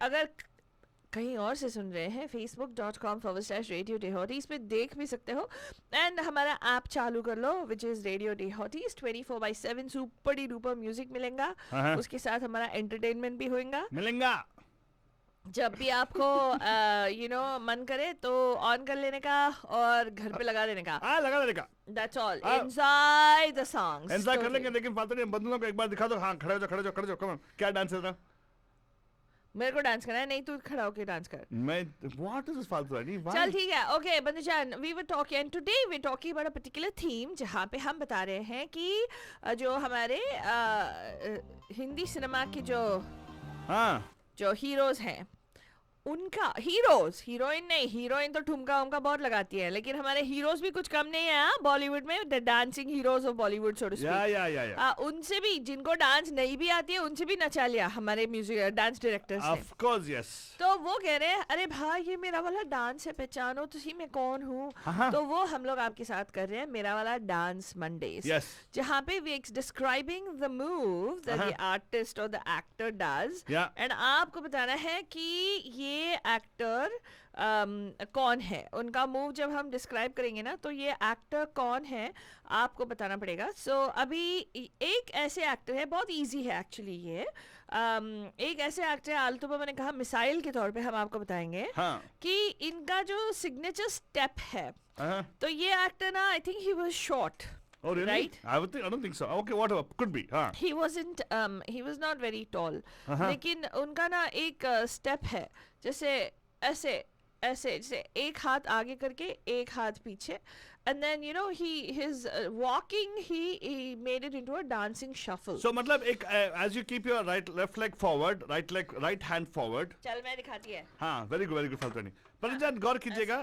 अगर कहीं और से सुन रहे हैं facebook.com/Radio Dehoties पे देख भी सकते हो एंड हमारा ऐप चालू कर लो which is radio Dehoties 24/7 super duper music मिलेगा हाँ। उसके साथ हमारा एंटरटेनमेंट भी होएगा मिलेगा। जब भी आपको मन करे तो ऑन कर लेने का और घर पे लगा देने का लगा देने का। दैट्स ऑल हाँ। इनसाइड द सॉन्ग्स ऐसा कर लेंगे, लेकिन फालतू नहीं, बंदूकों को एक बार दिखा दो। हाँ, खड़े हो जाओ, खड़े हो जाओ, खड़े हो जाओ, कम ऑन। क्या डांस है? मेरे को डांस करना है नहीं तू खड़ा होके डांस कर मैं व्हाट इज दिस फालतू रानी? चल ठीक है ओके बंदूजान we were talking today we talking about a particular theme जहाँ पे हम बता रहे हैं कि जो हमारे हिंदी सिनेमा के हाँ जो हीरोज हैं उनका हीरोज हीरोइन नहीं हीरोइन तो ठुमका उमका बहुत लगाती है लेकिन हमारे हीरोज भी कुछ कम नहीं है बॉलीवुड में the dancing heroes of Bollywood so to speak उनसे भी जिनको डांस नहीं भी आती है उनसे भी नचा लिया हमारे म्यूजिक डांस डायरेक्टर्स ने ऑफ कोर्स यस। तो वो कह रहे हैं अरे भाई ये मेरा वाला डांस है पहचानो तुसी मैं कौन हूँ तो वो हम लोग आपके साथ कर रहे हैं मेरा वाला डांस मंडेज यस जहाँ पे we describing the move that the artist और द एक्टर डज एंड आपको बताना है कि ये एक्टर कौन है उनका मूव जब हम डिस्क्राइब करेंगे ना तो ये एक्टर कौन है आपको बताना पड़ेगा सो अभी एक ऐसे एक्टर है बहुत इजी है एक्चुअली ये एक ऐसे एक्टर है आलतुबा मैंने कहा मिसाइल के तौर पे हम आपको बताएंगे कि इनका जो सिग्नेचर स्टेप है तो ये एक्टर ना I think he was short Oh really? Right? I don't think so. Okay, whatever. Could be. He wasn't. He was not very tall. लेकिन उनका ना एक स्टेप है जैसे ऐसे ऐसे जैसे एक हाथ आगे करके एक हाथ पीछे and then his walking he made it into a dancing shuffle. So मतलब एक as you keep your left leg forward, right hand forward. चल मैं दिखाती है. हाँ, very good फालतू नहीं. पर जब गौर कीजिएगा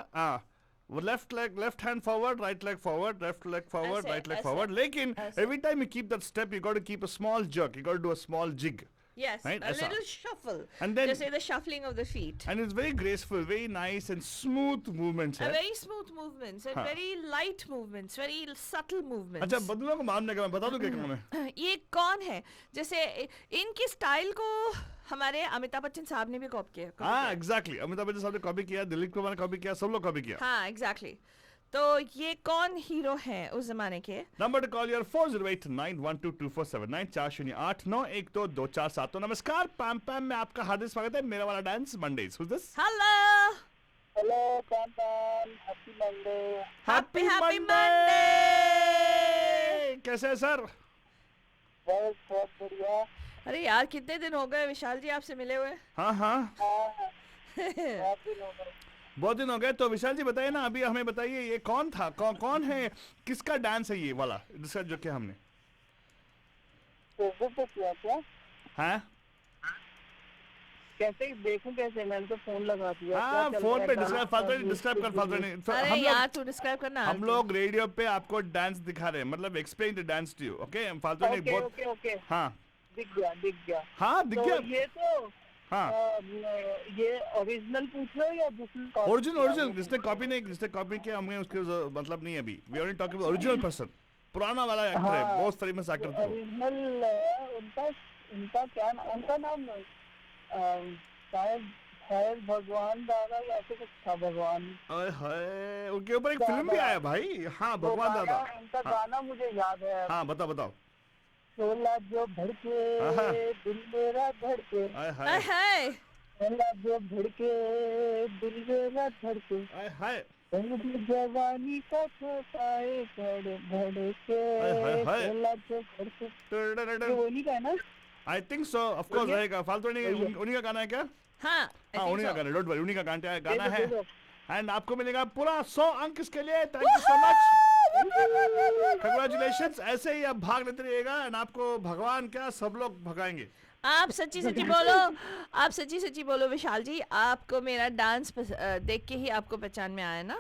वो left hand forward, right leg forward, left leg forward, right leg forward. लेकिन every time you keep that step, you got to keep a small jerk. You got to do a small jig. Yes, right? a little shuffle. And then just say the shuffling of the feet. And it's very graceful, very nice and smooth movements. Very smooth movements and very light movements, very subtle movements. अच्छा बदलों को मारने का मैं बता दूं क्या कौन है? ये कौन है? जैसे इनकी स्टाइल को हमारे अमिताभ बच्चन साहब ने भी कॉपी किया. हाँ, exactly. अमिताभ बच्चन साहब ने कॉपी किया, दिलीप कुमार ने कॉपी किया, सब लोग कॉपी किया. हाँ, exactly. तो ये कौन हीरो है उस जमाने के? Number two call your 4089122479 4089122247. तो नमस्कार पैम पैम में आपका हार्दिक स्वागत है मेरा वाला dance Mondays. Who's this? Hello Pam Pam happy Monday. Happy Monday. कैसे है सर? बहुत बढ़िया. अरे यार कितने दिन हो गए विशाल जी आपसे मिले हुए? हाँ बहुत दिन हो गए. तो विशाल जी बताइए ना अभी हमें बताइए ये कौन था कौन है किसका डांस है ये वाला जिसका जो क्या हमने फेसबुक पे किया क्या? हाँ कैसे देखूं कैसे मैंने तो फोन लगा दिया. हाँ फोन पे डिस्क्राइब कर फालतू नहीं. अरे यार तू डिस्क्राइब करना. हम लोग रेडियो पे आपको डांस दिखा रहे हैं मतलब explain the dance to you. Okay फालतू नहीं बहुत. ओके हाँ दिख गया. हाँ दिख गया. ये तो हाँ ये ओरिजिनल पूछ रहे हो या दूसरी? ओरिजिनल जिसने कॉपी किया हमें उसके मतलब नहीं अभी. We are talking about original person. पुराना वाला एक्टर है बहुत फेमस एक्टर था. ओरिजिनल उनका क्या उनका नाम शायद भगवान दादा या ऐसे कुछ था. भगवान उनके ऊपर एक फिल्म भी आया भाई. हाँ भगवान दादा. उनका गाना मुझे याद है. हाँ बताओ. शोला जो भड़के दिल मेरा धड़के. शोला जो भड़के दिल मेरा धड़के. जवानी का छोटाए भड़के. शोला जो भड़के वो नहीं का ना? I think so of course रहेगा. फालतू नहीं उन्हीं का गाना है क्या? हाँ उन्हीं का गाना. डोंट वरी उन्हीं का गाना है. एंड आपको मिलेगा पूरा 100 अंक इसके लिए. Thank you so much. Congratulations. ऐसे ही आप भाग लेते रहिएगा एंड आपको भगवान क्या सब लोग भगाएंगे. आप सच्ची बोलो विशाल जी आपको मेरा डांस देख के ही आपको पहचान में आया ना?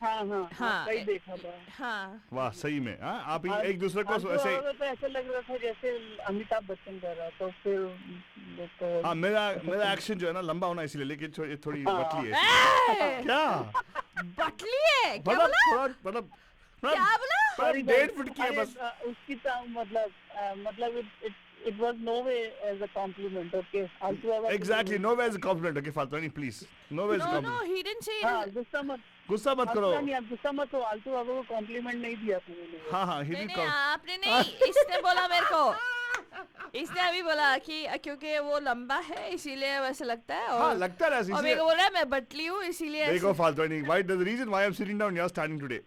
हाँ सही देखा था. हाँ वाह सही में. आप एक दूसरे को ऐसे लग रहा था जैसे अमिताभ बच्चन कर रहा तो फिर हाँ मेरा एक्शन जो है ना लंबा होना इसलिए लेकिन थोड़ी बटली है. क्या बटली है? क्या बोला? 1.5 फुट की है बस. उसकी मतलब it was no way as a compliment. Okay, Altu Ava. Exactly, no way as a compliment. Okay, Faltoni, please. No way as a No, compliment. no, he didn't say it. हाँ, गुस्सा मत गुस्सा मत करो. नहीं, आप गुस्सा मत हो. आलतू बाबा को कॉम्प्लीमेंट नहीं दिया तुमने. हाँ हाँ, he नहीं did नहीं, आपने नहीं, इसने बोला मेरे को. इसने अभी बोला कि क्योंकि वो लंबा है इसीलिए वैसे लगता है. हाँ, लगता है ऐसे. और मेरे को बोल रहा है मैं बटली हूँ इसीलिए. देखो Faltoni, why the reason why I'm sitting down, you're standing today.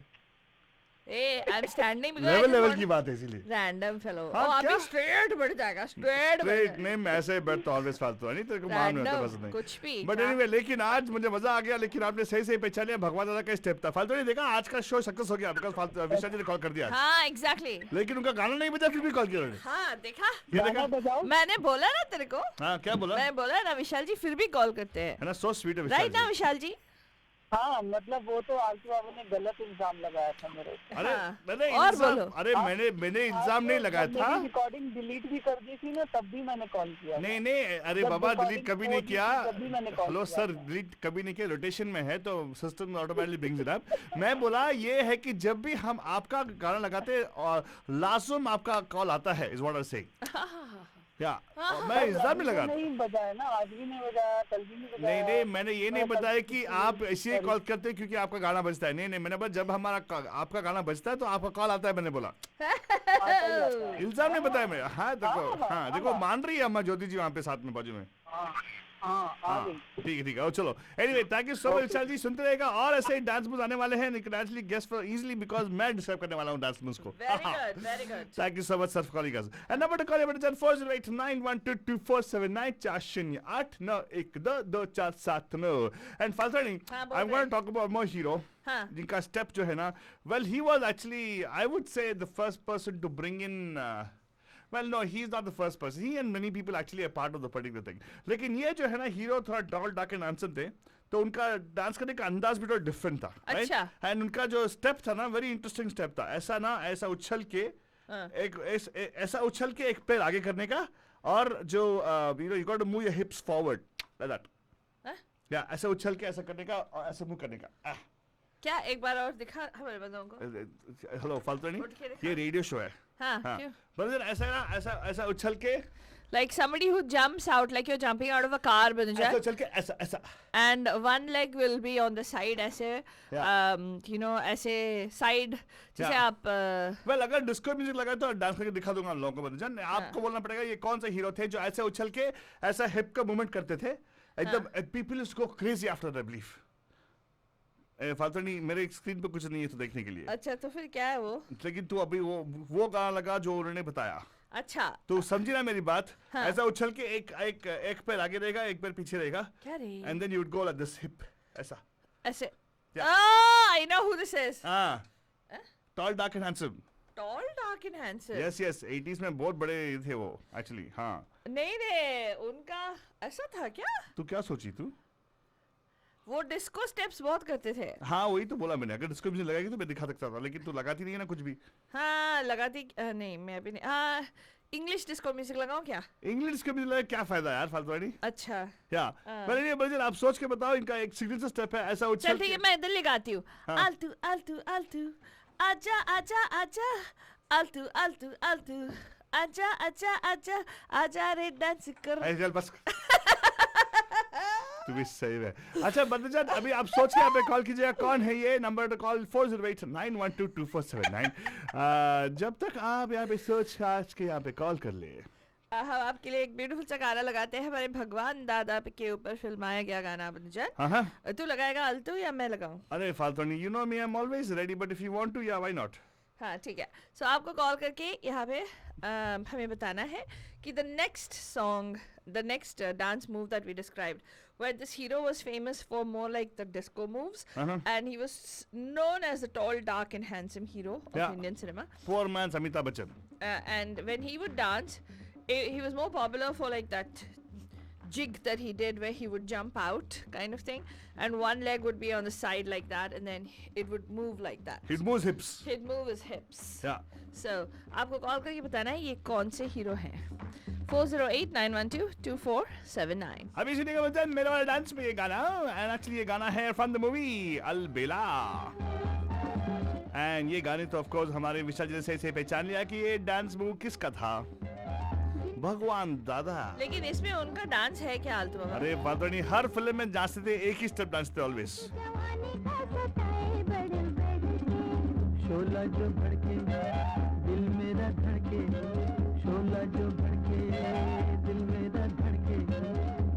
I'm standing because level की बात है इसीलिए. Random fellow. हाँ, अभी क्या? straight बढ़ जाएगा. Straight नहीं, मैं ऐसे बैठता ऑलवेज फालतू नहीं, तेरे को मालूम है तो पसंद नहीं. कुछ भी. बट एनीवे, लेकिन आज मुझे मजा आ गया. लेकिन आपने सही पहचान लिया भगवान दादा का स्टेप था. फालतू नहीं देखा, आज का शो सक्सेस हो गया बिकॉज़ फालतू विशाल जी ने कॉल कर दिया. हाँ, exactly. लेकिन उनका गाना नहीं बजा, फिर भी कॉल किया उन्होंने. हाँ, देखा. ये देखा. बजाओ. मैंने बोला ना तेरे को. हाँ, क्या बोला? मैं बोला ना विशाल जी फिर भी कॉल करते हैं. है ना, सो स्वीट है विशाल राइट ना जी. विशाल जी. हाँ, मतलब वो तो आलतू बाबा ने गलत इल्जाम लगाया था मेरे ऊपर. अरे हाँ, मैंने और इल्जाम, बोलो. अरे मैंने इल्जाम नहीं लगाया था. रिकॉर्डिंग डिलीट भी कर दी थी ना, तब भी मैंने कॉल किया. नहीं, अरे जब बाबा recording डिलीट कभी हो नहीं रही किया. थी, तभी मैंने call हेलो किया सर, था. डिलीट कभी नहीं किया. रोटेशन में है तो system automatically brings it up. मैं बोला ये है कि जब भी हम आपका गाना लगाते हैं और लाजुम आपका कॉल आता है, इज व्हाट आई से. या मैं इल्जाम नहीं लगा. नहीं बजाया ना, आज भी नहीं बजाया, कल भी नहीं बजाया. नहीं, मैंने ये नहीं बताया कि आप इसलिए कॉल करते हैं क्योंकि आपका गाना बजता है. नहीं, मैंने बोला जब आपका गाना बजता है तो आपका कॉल आता है. मैंने बोला इल्जाम नहीं बताया मैं. हाँ देखो मान रही है अम्मा ज्योति जी वहाँ पे साथ में बाजू में. हाँ, ठीक है. चलो, anyway, thank you so much Vishal ji. सुनते रहेगा और ऐसे ही डांस मूव्स आने वाले हैं. You can actually guess for easily because मैं डिस्क्राइब करने वाला हूं डांस मूव्स को. Very good. Thank you so much sir for calling us. And number two call है 4089122479 4081922479. एंड फाल्तनी, हाँ, बोल आई एम रहे going to talk about more hero हाँ. जिनका स्टेप जो है ना, well he was actually, I would say the first person to bring in. Well, no, he's not the first person. He and many people actually are part of the particular thing. लेकिन ये जो है ना hero थोड़ा toll dark and handsome थे, तो उनका dance करने का अंदाज भी थोड़ा डिफरेंट था. अच्छा. एंड उनका जो स्टेप था ना, वेरी इंटरेस्टिंग स्टेप था. ऐसा उछल के ऐसा उछल के एक पैर आगे करने का, और जो you got to move your hips forward like that. या ऐसा उछल के ऐसा करने का और ऐसा मूव करने का. क्या एक बार और दिखा हमारे बंदों को. हेलो फालतू नहीं, उठ के दिखा. ये रेडियो शो है. हाँ, हाँ, क्यों? बस ऐसा उछल के, Like somebody who jumps out, like you're jumping out of a car, ऐसा Banuja, उछल के ऐसा. and one leg will be on the side, ऐसे, ऐसे side, जैसे Yeah. आप, वेल अगर डिस्को म्यूजिक लगा तो डांस करके दिखा दूंगा हम लोगों को. बंदजन, आपको बोलना पड़ेगा ये कौन सा हीरो थे जो ऐसे उछल के ऐसा हिप का मूवमेंट करते थे. एकदम पीपल उसको क्रेजी आफ्टर द बिलीफ. फालतू नहीं, मेरे स्क्रीन पे कुछ नहीं है तो देखने के लिए. अच्छा तो फिर क्या है वो. लेकिन तू अभी वो गाना लगा जो उन्होंने बताया. अच्छा. तो समझी ना मेरी बात. हाँ. ऐसा उछल के एक पैर आगे रहेगा, एक पैर पीछे रहेगा. क्या रे. And then you would go like this hip ऐसा. ऐसे. Yeah. I know who this is. हाँ, tall dark and handsome. Tall, dark and handsome. Yes 80s में बहुत बड़े थे वो एक्चुअली. हाँ, नहीं रे, उनका ऐसा था क्या. तू क्या सोची तू. वो डिस्को स्टेप्स बहुत करते थे. हाँ, वही तो बोला मैंने. अगर डिस्को म्यूजिक लगाएगी तो मैं दिखा सकता था, लेकिन तू लगाती नहीं है ना कुछ भी. हाँ लगाती नहीं, मैं भी नहीं. हाँ, इंग्लिश डिस्को म्यूजिक लगाऊं क्या. इंग्लिश डिस्को म्यूजिक लगा क्या फायदा यार फालतू नहीं. अच्छा. या पहले ये बजर आप सोच के बताओ. इनका एक सिग्नेचर स्टेप है ऐसा चल उछल ठीक है, के. मैं इधर लगाती हूँ. हाँ. आल्टू आल्टू आल्टू, आजा आजा आजा, आल्टू आल्टू आल्टू, आजा आजा आजा, आजा रे डांस कर. ऐसे चल बस. तू भी सही है. अच्छा बंदजान, अभी आप सोच के यहाँ पे कॉल कीजिएगा. कौन है ये नंबर टू कॉल 4089122479. जब तक आप यहाँ पे सोच के यहाँ पे कॉल कर ले, हम आपके लिए एक ब्यूटीफुल सा गाना लगाते हैं. हमारे भगवान दादा के ऊपर फिल्माया गया गाना. बंदजान, हाँ. तू लगाएगा आल्टू या मैं लगाऊं. अरे फालतू नहीं, you know me, I am always ready, but if you want to, या व्हाई नॉट. हाँ ठीक है. सो आपको कॉल करके यहाँ पे हमें बताना है कि the next song, the next dance move that we described, where this hero was famous for more like the disco moves, and he was known as the tall, dark and handsome hero of Indian cinema. Poor man's Amitabh Bachchan. And when he would dance, he was more popular for like that jig that he did where he would jump out kind of thing, and one leg would be on the side like that, and then it would move like that. He'd move his hips. He'd move his hips. Yeah. So आपको call करके बताना है ये कौन से hero हैं. 4089122479. अभी सुनिएगा बच्चन मेरे वाले डांस में ये गाना. एंड एक्चुअली ये गाना है from the movie Albela. And ये गाने तो ऑफ कोर्स हमारे विशाल जी ने सही पहचान लिया कि ये डांस मूव किसका था. भगवान दादा। लेकिन इसमें उनका डांस है क्या आलतू बाबा? अरे बादरानी हर फिल्म में डांसते थे, एक ही स्टेप डांसते ऑलवेज। शोला जो भड़के दिल मेरा धड़के, शोला जो भड़के दिल मेरा धड़के,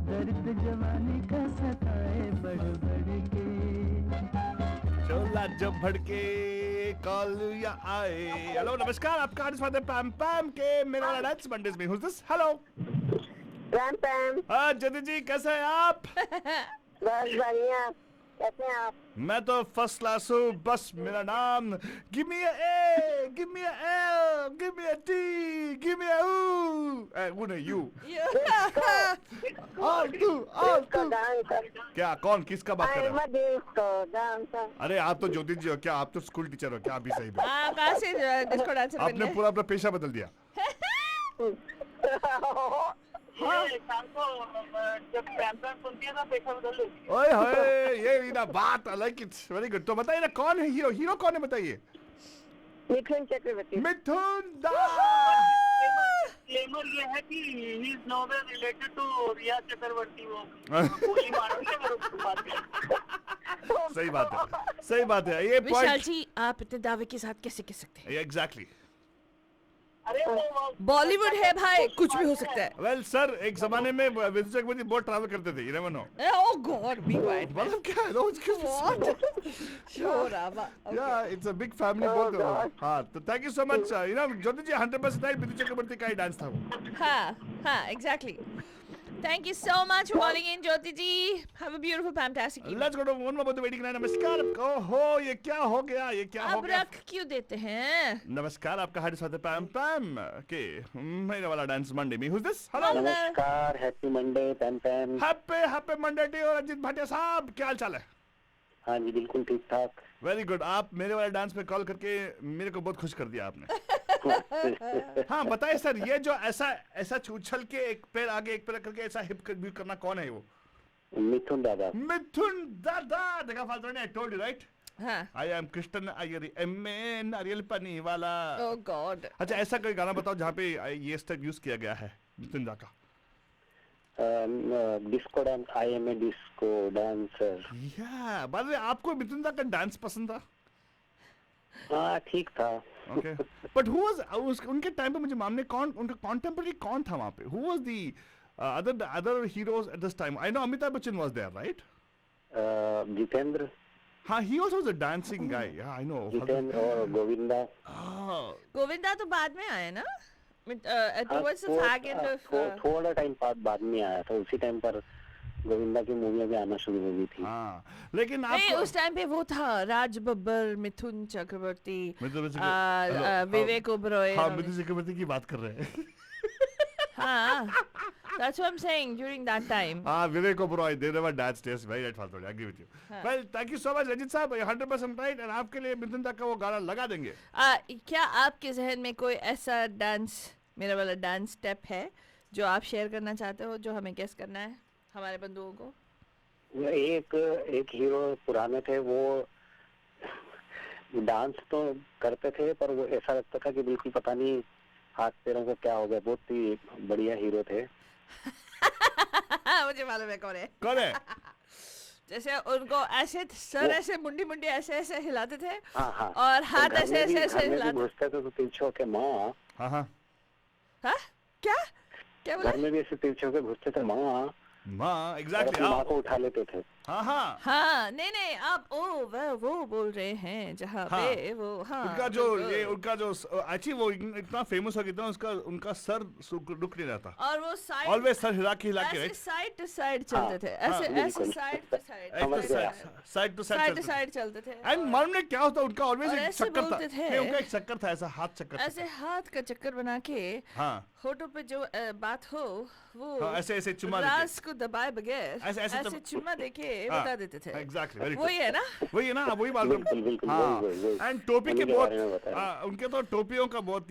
दर्द जवानी का सताए बढ़ बढ़ के। शोला जो भड़के कॉल या आए। हेलो नमस्कार, आपका हार्दिक स्वागत है पैम पैम के मेरा वाला डांस मंडेज में। Who's this? Hello Pam पैम। हाँ जदी जी, कैसे हैं आप? बस बढ़िया, कैसे हैं आप? मैं तो फर्स्ट क्लास हूँ, बस मेरा नाम give me A, give me L, give me T, give me ऊ नहीं यू। All to dancer. क्या कौन किसका बात कर रहे हो? Disco dancer. अरे आप तो ज्योति जी हो क्या? आप तो स्कूल टीचर हो क्या? अभी सही में कहाँ से डिस्को डांसर बन आपने गए? पूरा अपना पेशा बदल दिया। शाम को जब पैम पैम सुनती है तो पेशा बदल देती है। ओए होए, ये ना बात, I like it, very good. तो बताइए ना कौन है हीरो? हीरो कौन है बताइए? मिथुन चक्रवर्ती। मिथुन दा। क्लेमर ये है कि he is nowhere related to Riya Chakraborty. वो गोली मारती है और उसके बाद सही बात है, सही बात है। ये विशाल पॉइंट जी, आप इतने दावे के साथ कैसे कह सकते हैं? एग्जैक्टली। अरे वो बॉलीवुड है भाई, कुछ भी हो सकता है। वेल सर, एक जमाने में विजय चक्रवर्ती बहुत ट्रैवल करते थे, you never know. Oh God, be quiet. मतलब क्या है? रोज के What? Sure, Rava. या it's a big family both. हाँ तो thank you so much. You know Jyoti ji 100% right, Vijay Chakraborty का ही डांस था वो। हाँ, exactly. Thank you so much for calling in, Jyoti ji. Have a beautiful, fantastic evening. Let's go to one more waiting line. नमस्कार। ओहो, ये क्या हो गया? ये क्या हो आप गया? रख क्यों देते हैं? नमस्कार, आपका हार्दिक स्वागत है पैम पैम के मेरा वाला डांस मंडे में। Who's this? हेलो नमस्कार, happy Monday Pam Pam. Happy Monday to और अजीत भाटिया साहब, क्या हाल चाल है? हाँ जी बिल्कुल ठीक ठाक। Very good. आप मेरे वाले डांस पे कॉल करके मेरे को बहुत खुश कर दिया आपने। हाँ बताइए सर, ये जो ऐसा उछल के एक पैर आगे एक पैर करके ऐसा हिप करना कौन है वो? मिथुन दादा। मिथुन दादा। देखा फालतू ने, आई टोल्ड यू राइट। हाँ. I am Krishna Iyer MA नारियल पानी वाला। Oh God. अच्छा ऐसा कोई गाना बताओ जहाँ पे ये स्टेप यूज किया गया है मिथुन दा का। Disco dance, I am a disco dancer. या बाद में आपको मिथुन दा का डांस पसंद था? हाँ ठीक था। ओके बट हु वाज उनके टाइम पे मुझे मामले कौन उनका कॉन्टेम्पररी कौन था वहाँ पे? Who was the other heroes at this time? I know Amitabh Bachchan was there right? Jeetendra. हाँ he also was a dancing guy. Yeah I know. Jitendra और गोविंदा। गोविंदा तो बाद में आया ना? Towards the fag end of. थोड़ा टाइम बाद में आया था। उसी टाइम पर गोविंदा की मूवियाँ भी आना शुरू हो गई थी। हाँ लेकिन नहीं, आप उस टाइम पे वो था राज बब्बर, मिथुन चक्रवर्ती, विवेक ओबरॉय। हाँ मिथुन चक्रवर्ती की बात कर रहे हैं। हाँ, that's what I'm saying during that time. हाँ Vivek Oberoi, they never danced. Yes, very right फालतू। I agree with you. Well, thank you so much Rajit साहब, 100% right। और आपके लिए मिथुन दा का वो गाना लगा देंगे। क्या आपके जहन में कोई ऐसा डांस, मेरा वाला डांस स्टेप है जो आप शेयर करना चाहते हो, जो हमें गेस करना है हमारे बंधुओं को? एक हीरो पुराने थे, वो डांस तो करते थे पर वो ऐसा लगता था कि बिल्कुल पता नहीं हाथ पैरों को क्या हो गया। बहुत ही बढ़िया हीरो थे। मुझे मालूम है कौन है। कौन है? जैसे उनको ऐसे सर ऐसे मुंडी ऐसे ऐसे हिलाते थे। हाँ हाँ। और हाथ ऐसे ऐसे ऐसे हिलाते घुसते थे तो तिरछे होके माँ। हाँ हाँ हाँ क्या क्या बोला? घर में भी ऐसे तिरछे होके घुसते थे माँ। माँ एग्जैक्टली। माँ को उठा लेते थे। हाँ हाँ हाँ नहीं आप वो बोल रहे हैं जहाँ पे वो। हाँ उनका जो ये उनका जो एक्चुअली वो इतना फेमस हो गया था, उसका उनका सर रुक नहीं रहा था और वो साइड ऑलवेज सर हिला के राइट साइड टू साइड चलते थे। ऐसे ऐसे side to side to side चलते थे। एंड मालूम नहीं क्या होता उनका ऑलवेज और एक ऐसे चक्कर था। बोलते थे। नहीं उनका एक चक्कर था, ऐसा हाथ चक्कर था। ऐसे हाथ का चक्कर बना के हाँ होठों पे जो बात हो वो हाँ, ऐसे ऐसे चुम्मा रास को दबाए बगैर ऐसे ऐसे चुम्मा देके बता देते थे। एग्जैक्टली वेरी वही है ना? वही है ना, वही बात बिल्कुल हाँ। एंड टोपी के बहुत उनके तो टोपियों का बहुत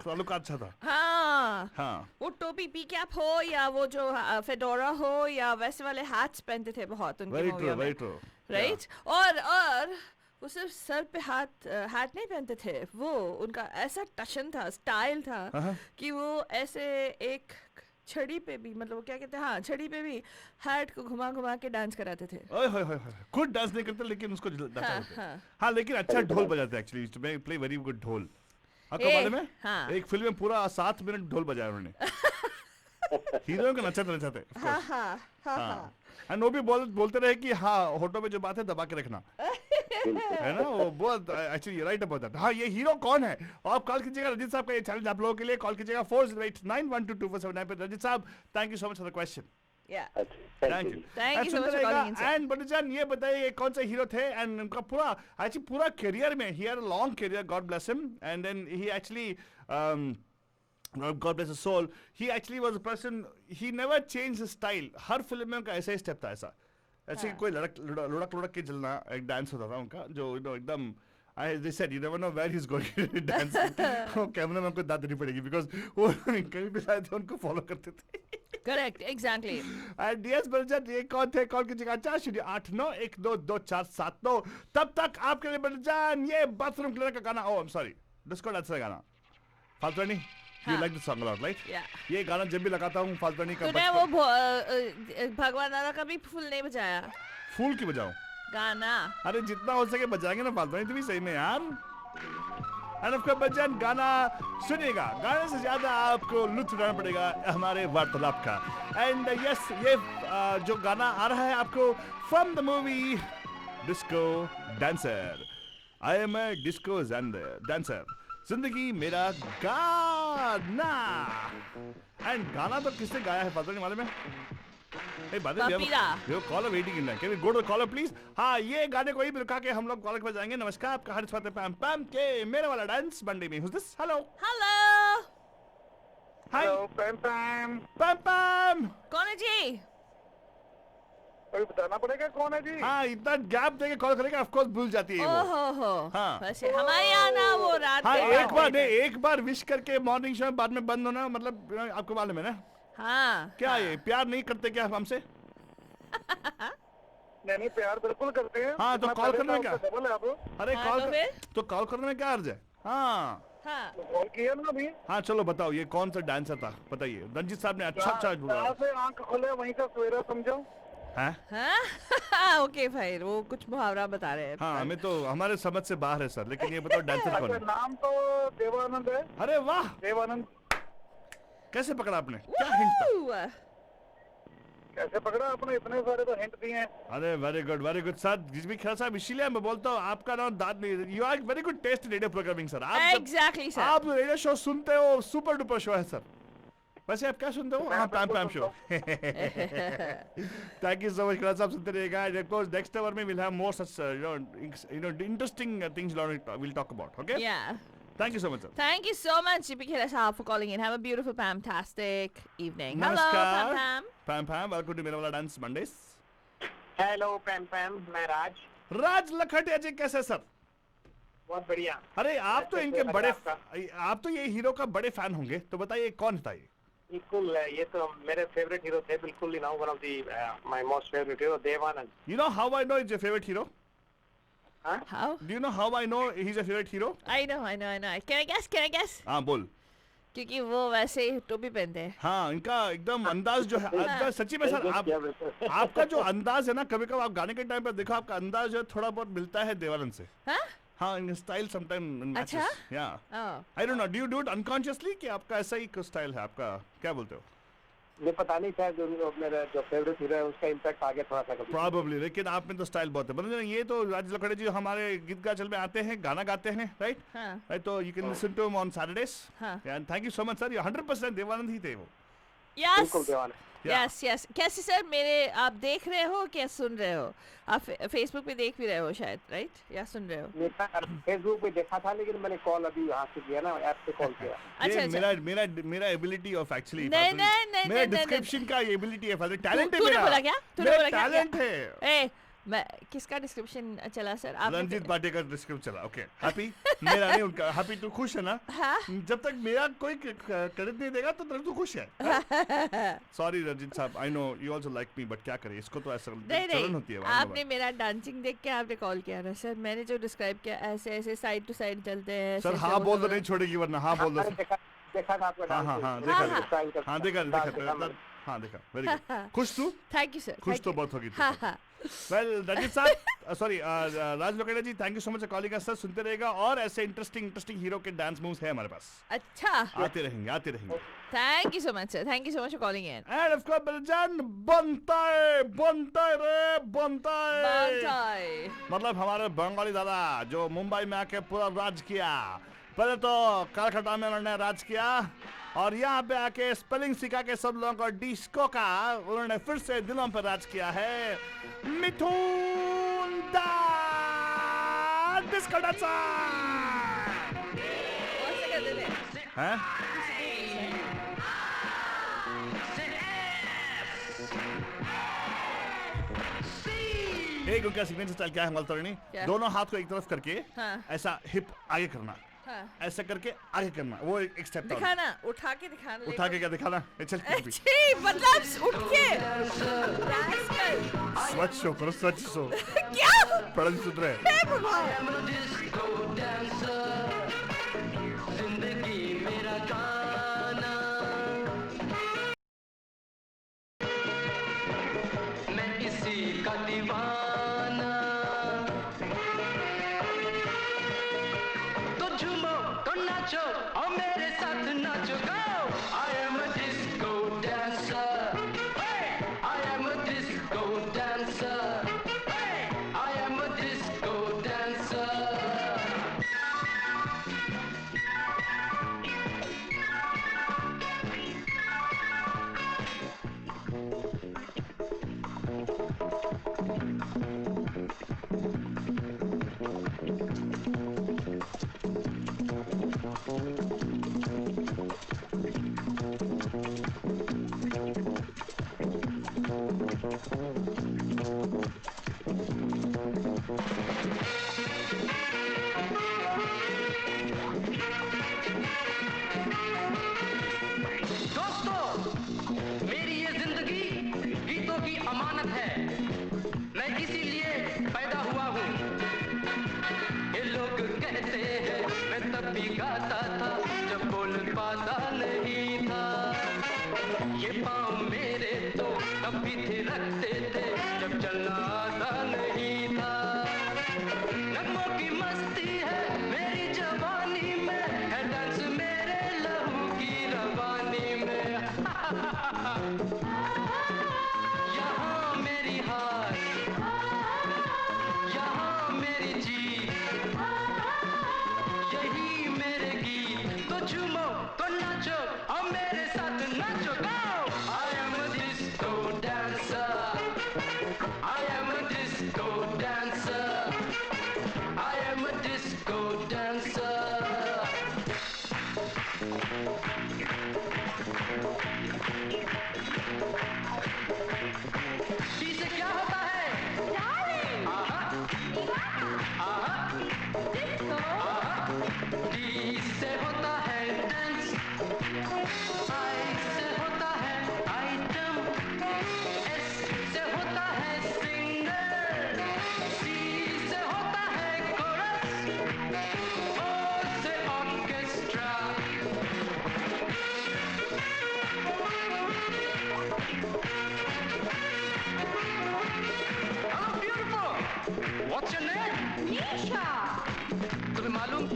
ताल्लुकात अच्छा था। हाँ हाँ वो टोपी पी कैप हो या वो जो फेडोरा हो या वैसे वाले हैट्स पहनते थे बहुत उनके वेरी ट्रू मूवियों वेरी में, ट्रू राइट? और वो सिर्फ सर पे हैट नहीं पहनते थे, वो उनका ऐसा टशन था, स्टाइल था कि वो ऐसे एक छड़ी पे भी, मतलब वो क्या कहते हैं, हाँ छड़ी पे भी हैट को घुमा घुमा के डांस कराते थे। ओए होए होए, खुद डांस नहीं करते लेकिन उसको डांस हाँ। हाँ, लेकिन अच्छा ढोल बजाते actually, to play very good dhol. आपको मालूम है? हाँ। एक फिल्म में पूरा 7 मिनट ढोल बजाया उन्होंने। हीरोइन को नचाते हाँ। एंड वो भी बोलते रहे कि हाँ, होठों पे जो बात है दबा के रखना, है ना, वो बहुत एक्चुअली राइट अबाउट दैट। हाँ, ये हीरो कौन है? और आप कॉल कीजिएगा रंजीत साहब का ये चैलेंज आप लोगों के लिए, कॉल कीजिएगा 4089122479 पे। रंजीत साहब, thank you so much for the question. Thank you so much for calling in, sir. And बटूजान, ये बताइए कौन से हीरो थे? एंड उनका पूरा करियर में, he had a long career, God bless him, and then he actually God bless his soul, he actually was a person, he never changed his style. Her film में उनका ऐसा ही step था, ऐसे कोई लुढ़क के चलना एक डांस होता था उनका, जो एकदम they said you never know where he's going to dance. वो कैमरा में उनको दाद देनी पड़ेगी because वो कहीं भी जाते थे उनको फॉलो करते थे। Correct, exactly. And yes, बलजन, ये कौन थे? कॉल कीजिएगा 408912247 तब तक आपके लिए बलजन ये बाथरूम क्लीनर का गाना, oh I'm sorry, disco dancer का गाना, फाल्तनी। You like the song a lot, right? Yeah. ये गाना जब भी लगाता हूँ फाल्तनी का, तूने वो भगवान दादा का भी फूल नहीं बजाया? फूल की बजाओ गाना। अरे जितना हो सके बजाएंगे ना फाल्तनी, तो भी सही में यार। एंड ऑफ कोर्स बच्चन, गाना सुनिएगा, गाने से ज्यादा आपको लुत्फ उठाना पड़ेगा हमारे वार्तालाप का। एंड यस, ये जो गाना आ रहा है आपको from the movie Disco Dancer. I am a disco dancer, जिंदगी मेरा गाना। एंड गाना तो किसने गाया है पता नहीं मालूम है? Hey, caller waiting in line, can we go to the caller please? हाँ, ये गाने को ही रुका के हम लोग कॉलर के पास जाएंगे। नमस्कार, आपका हर स्वागत है पैम पैम के मेरे वाला डांस मंडे में। Who's this? Hello hi पैम पैम। पैम पैम, कौन है जी? अभी बताना पड़ेगा कौन है जी। हाँ, इतना गैप देके कॉल करेगा, ऑफ कोर्स भूल जाती है वो। ओहो, हाँ। वैसे हमारे यहाँ ना वो रात हाँ, में एक बार विश करके मॉर्निंग शो बाद में बंद होना, मतलब आपको मालूम है ना? हाँ। क्या ये प्यार नहीं करते क्या हमसे? नहीं, प्यार बिल्कुल करते हैं। हाँ, तो कॉल करने में क्या? अरे कॉल करने में क्या अर्ज है? हाँ, कॉल किया ना अभी। हाँ, चलो बताओ ये कौन सा डांसर था, बताइए। रंजीत साहब ने अच्छा बोला। से आंख खोले वहीं का सवेरा समझो। हाँ? ओके भाई, वो कुछ मुहावरा बता रहे हैं। हाँ, हमें तो हमारे समझ से बाहर है सर, लेकिन ये बताओ डांसर कौन है? नाम तो देवानंद है। अरे वाह, देवानंद। कैसे पकड़ा आपने? क्या हिंट था? कैसे पकड़ा आपने? इतने सारे तो हिंट दिए हैं। अरे वेरी गुड सर, जिसमें खेल साहब, इसीलिए मैं बोलता हूँ आपका नाम दाद नहीं। You are very good taste in radio programming sir. Exactly sir, आप रेडियो शो सुनते हो, सुपर डुपर शो है सर। वैसे आप क्या सुनते हो? हाँ, Pam Pam show. Thank you so much खेल साहब, सुनते रहिएगा। नेक्स्ट आवर में will have more such interesting things we'll talk about, okay? Yeah. Thank you so much, sir. Thank you so much, Jippy Khela Sahab, for calling in. Have a beautiful, fantastic evening. Hello, Namaskar. Pam Pam. Pam Pam, welcome to मेरा वाला dance मंडेस। Hello Pam पैम, मैं राज लखटिया जी, कैसे sir? बहुत बढ़िया। अरे आप तो इनके बड़े, आप तो ये हीरो का बड़े फैन होंगे, तो बताइए कौन था ये? बिल्कुल, ये तो मेरे फेवरेट हीरो थे, बिल्कुल, one of the my most favourite hero, Dev Anand. You know how I know he's your favorite hero? How? Do you know how I know he's your favorite hero? I know. Can I guess? हाँ, बोल। क्योंकि वो वैसे ही टोपी पहनते हैं। हाँ, इनका एकदम अंदाज जो है, सच्ची में सर, आपका जो अंदाज है ना, कभी कभी आप गाने के टाइम पर देखो, आपका अंदाज जो है थोड़ा बहुत मिलता है देवानंद से। हाँ, इन स्टाइल समटाइम मैचेस। अच्छा? या I don't know, do you do it unconsciously कि आपका ऐसा ही स्टाइल है आपका? क्या बोलते हो? मुझे पता नहीं, शायद जो मेरा जो फेवरेट हीरो है उसका इम्पैक्ट आगे थोड़ा सा प्रॉबेबली, लेकिन आप में तो स्टाइल बहुत है। मतलब ये तो राज लखड़े जी हमारे गीत गाचल में आते हैं, गाना गाते हैं, राइट? राइट, तो you can listen to him on Saturdays. And thank you so much sir, ये 100% देवानंद ही थे वो। यस। कैसे सर, मेरे आप देख रहे हो क्या सुन रहे हो? आप फेसबुक पे देख भी रहे हो शायद, राइट? या सुन रहे हो? फेसबुक पे देखा था, लेकिन मैंने कॉल अभी यहाँ से किया ना, ऐप से कॉल किया। अच्छा, मेरा एबिलिटी ऑफ एक्चुअली, नहीं, मेरा डिस्क्रिप्शन का एबिलिटी है, टैलेंट है तूने मेरा। बोला क्या? टैलेंट है। मैं किसका डिस्क्रिप्शन चला सर आप रंजीत भाटिया का डिस्क्रिप्शन चला. Okay happy. मेरा नहीं उनका हैप्पी. तू खुश है ना? हाँ? जब तक मेरा कोई क्रेडिट नहीं देगा तो तू खुश है. सॉरी रंजीत साहब, I know you also like me, but क्या करें, इसको तो ऐसा चलन होती है. आपने मेरा डांसिंग देख के आपने कॉल किया ना सर. मैंने जो डिस्क्राइब किया ऐसे ऐसे साइड टू साइड चलते हैं. सर हाँ बोल दो, नहीं छोड़ेगी वरना. हाँ बोल दो. देखा था आपका हाँ देखा. Very good. खुश तू? Thank you sir. खुश तो बहुत होगी. हाँ. वेल रंजीत साहब, सॉरी राज लोकेड़ा ji, thank you so much calling us. सुनते रहेगा और ऐसे इंटरेस्टिंग हीरो के डांस मूव्स है हमारे पास. अच्छा. आते रहेंगे. Thank you so much sir. Thank you so much for calling in. And of course बलजान बनता है. मतलब हमारे बंगाली दादा जो मुंबई में आके पूरा राज किया. पहले तो कलकत्ता में उन्होंने राज किया और यहाँ पे आके स्पेलिंग सिखा के सब लोगों को डिस्को का उन्होंने फिर से दिलों पर राज किया है. मिथुन दा डिस्को डांसर हैं. एक उनका सिग्नेचर स्टाइल क्या है मलतरणी? दोनों हाथ को एक तरफ करके ऐसा हिप आगे करना. ऐसा करके आगे करना. वो एक स्टेप दिखाना. उठा के दिखाना. उठा के क्या दिखाना? चल मतलब उठ के स्वच्छ शो करो. स्वच्छ शो क्या पढ़न सुधरे.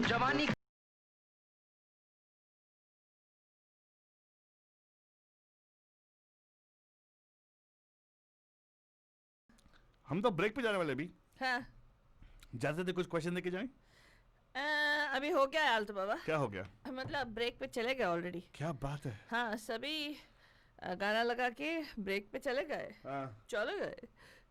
जवानी हम तो ब्रेक पे जाने वाले अभी. हाँ. जाते थे कुछ क्वेश्चन देके जाएं. अभी हो गया यार. तो बाबा क्या हो गया? मतलब ब्रेक पे चले गए ऑलरेडी. क्या बात है. हाँ सभी गाना लगा के ब्रेक पे चले गए.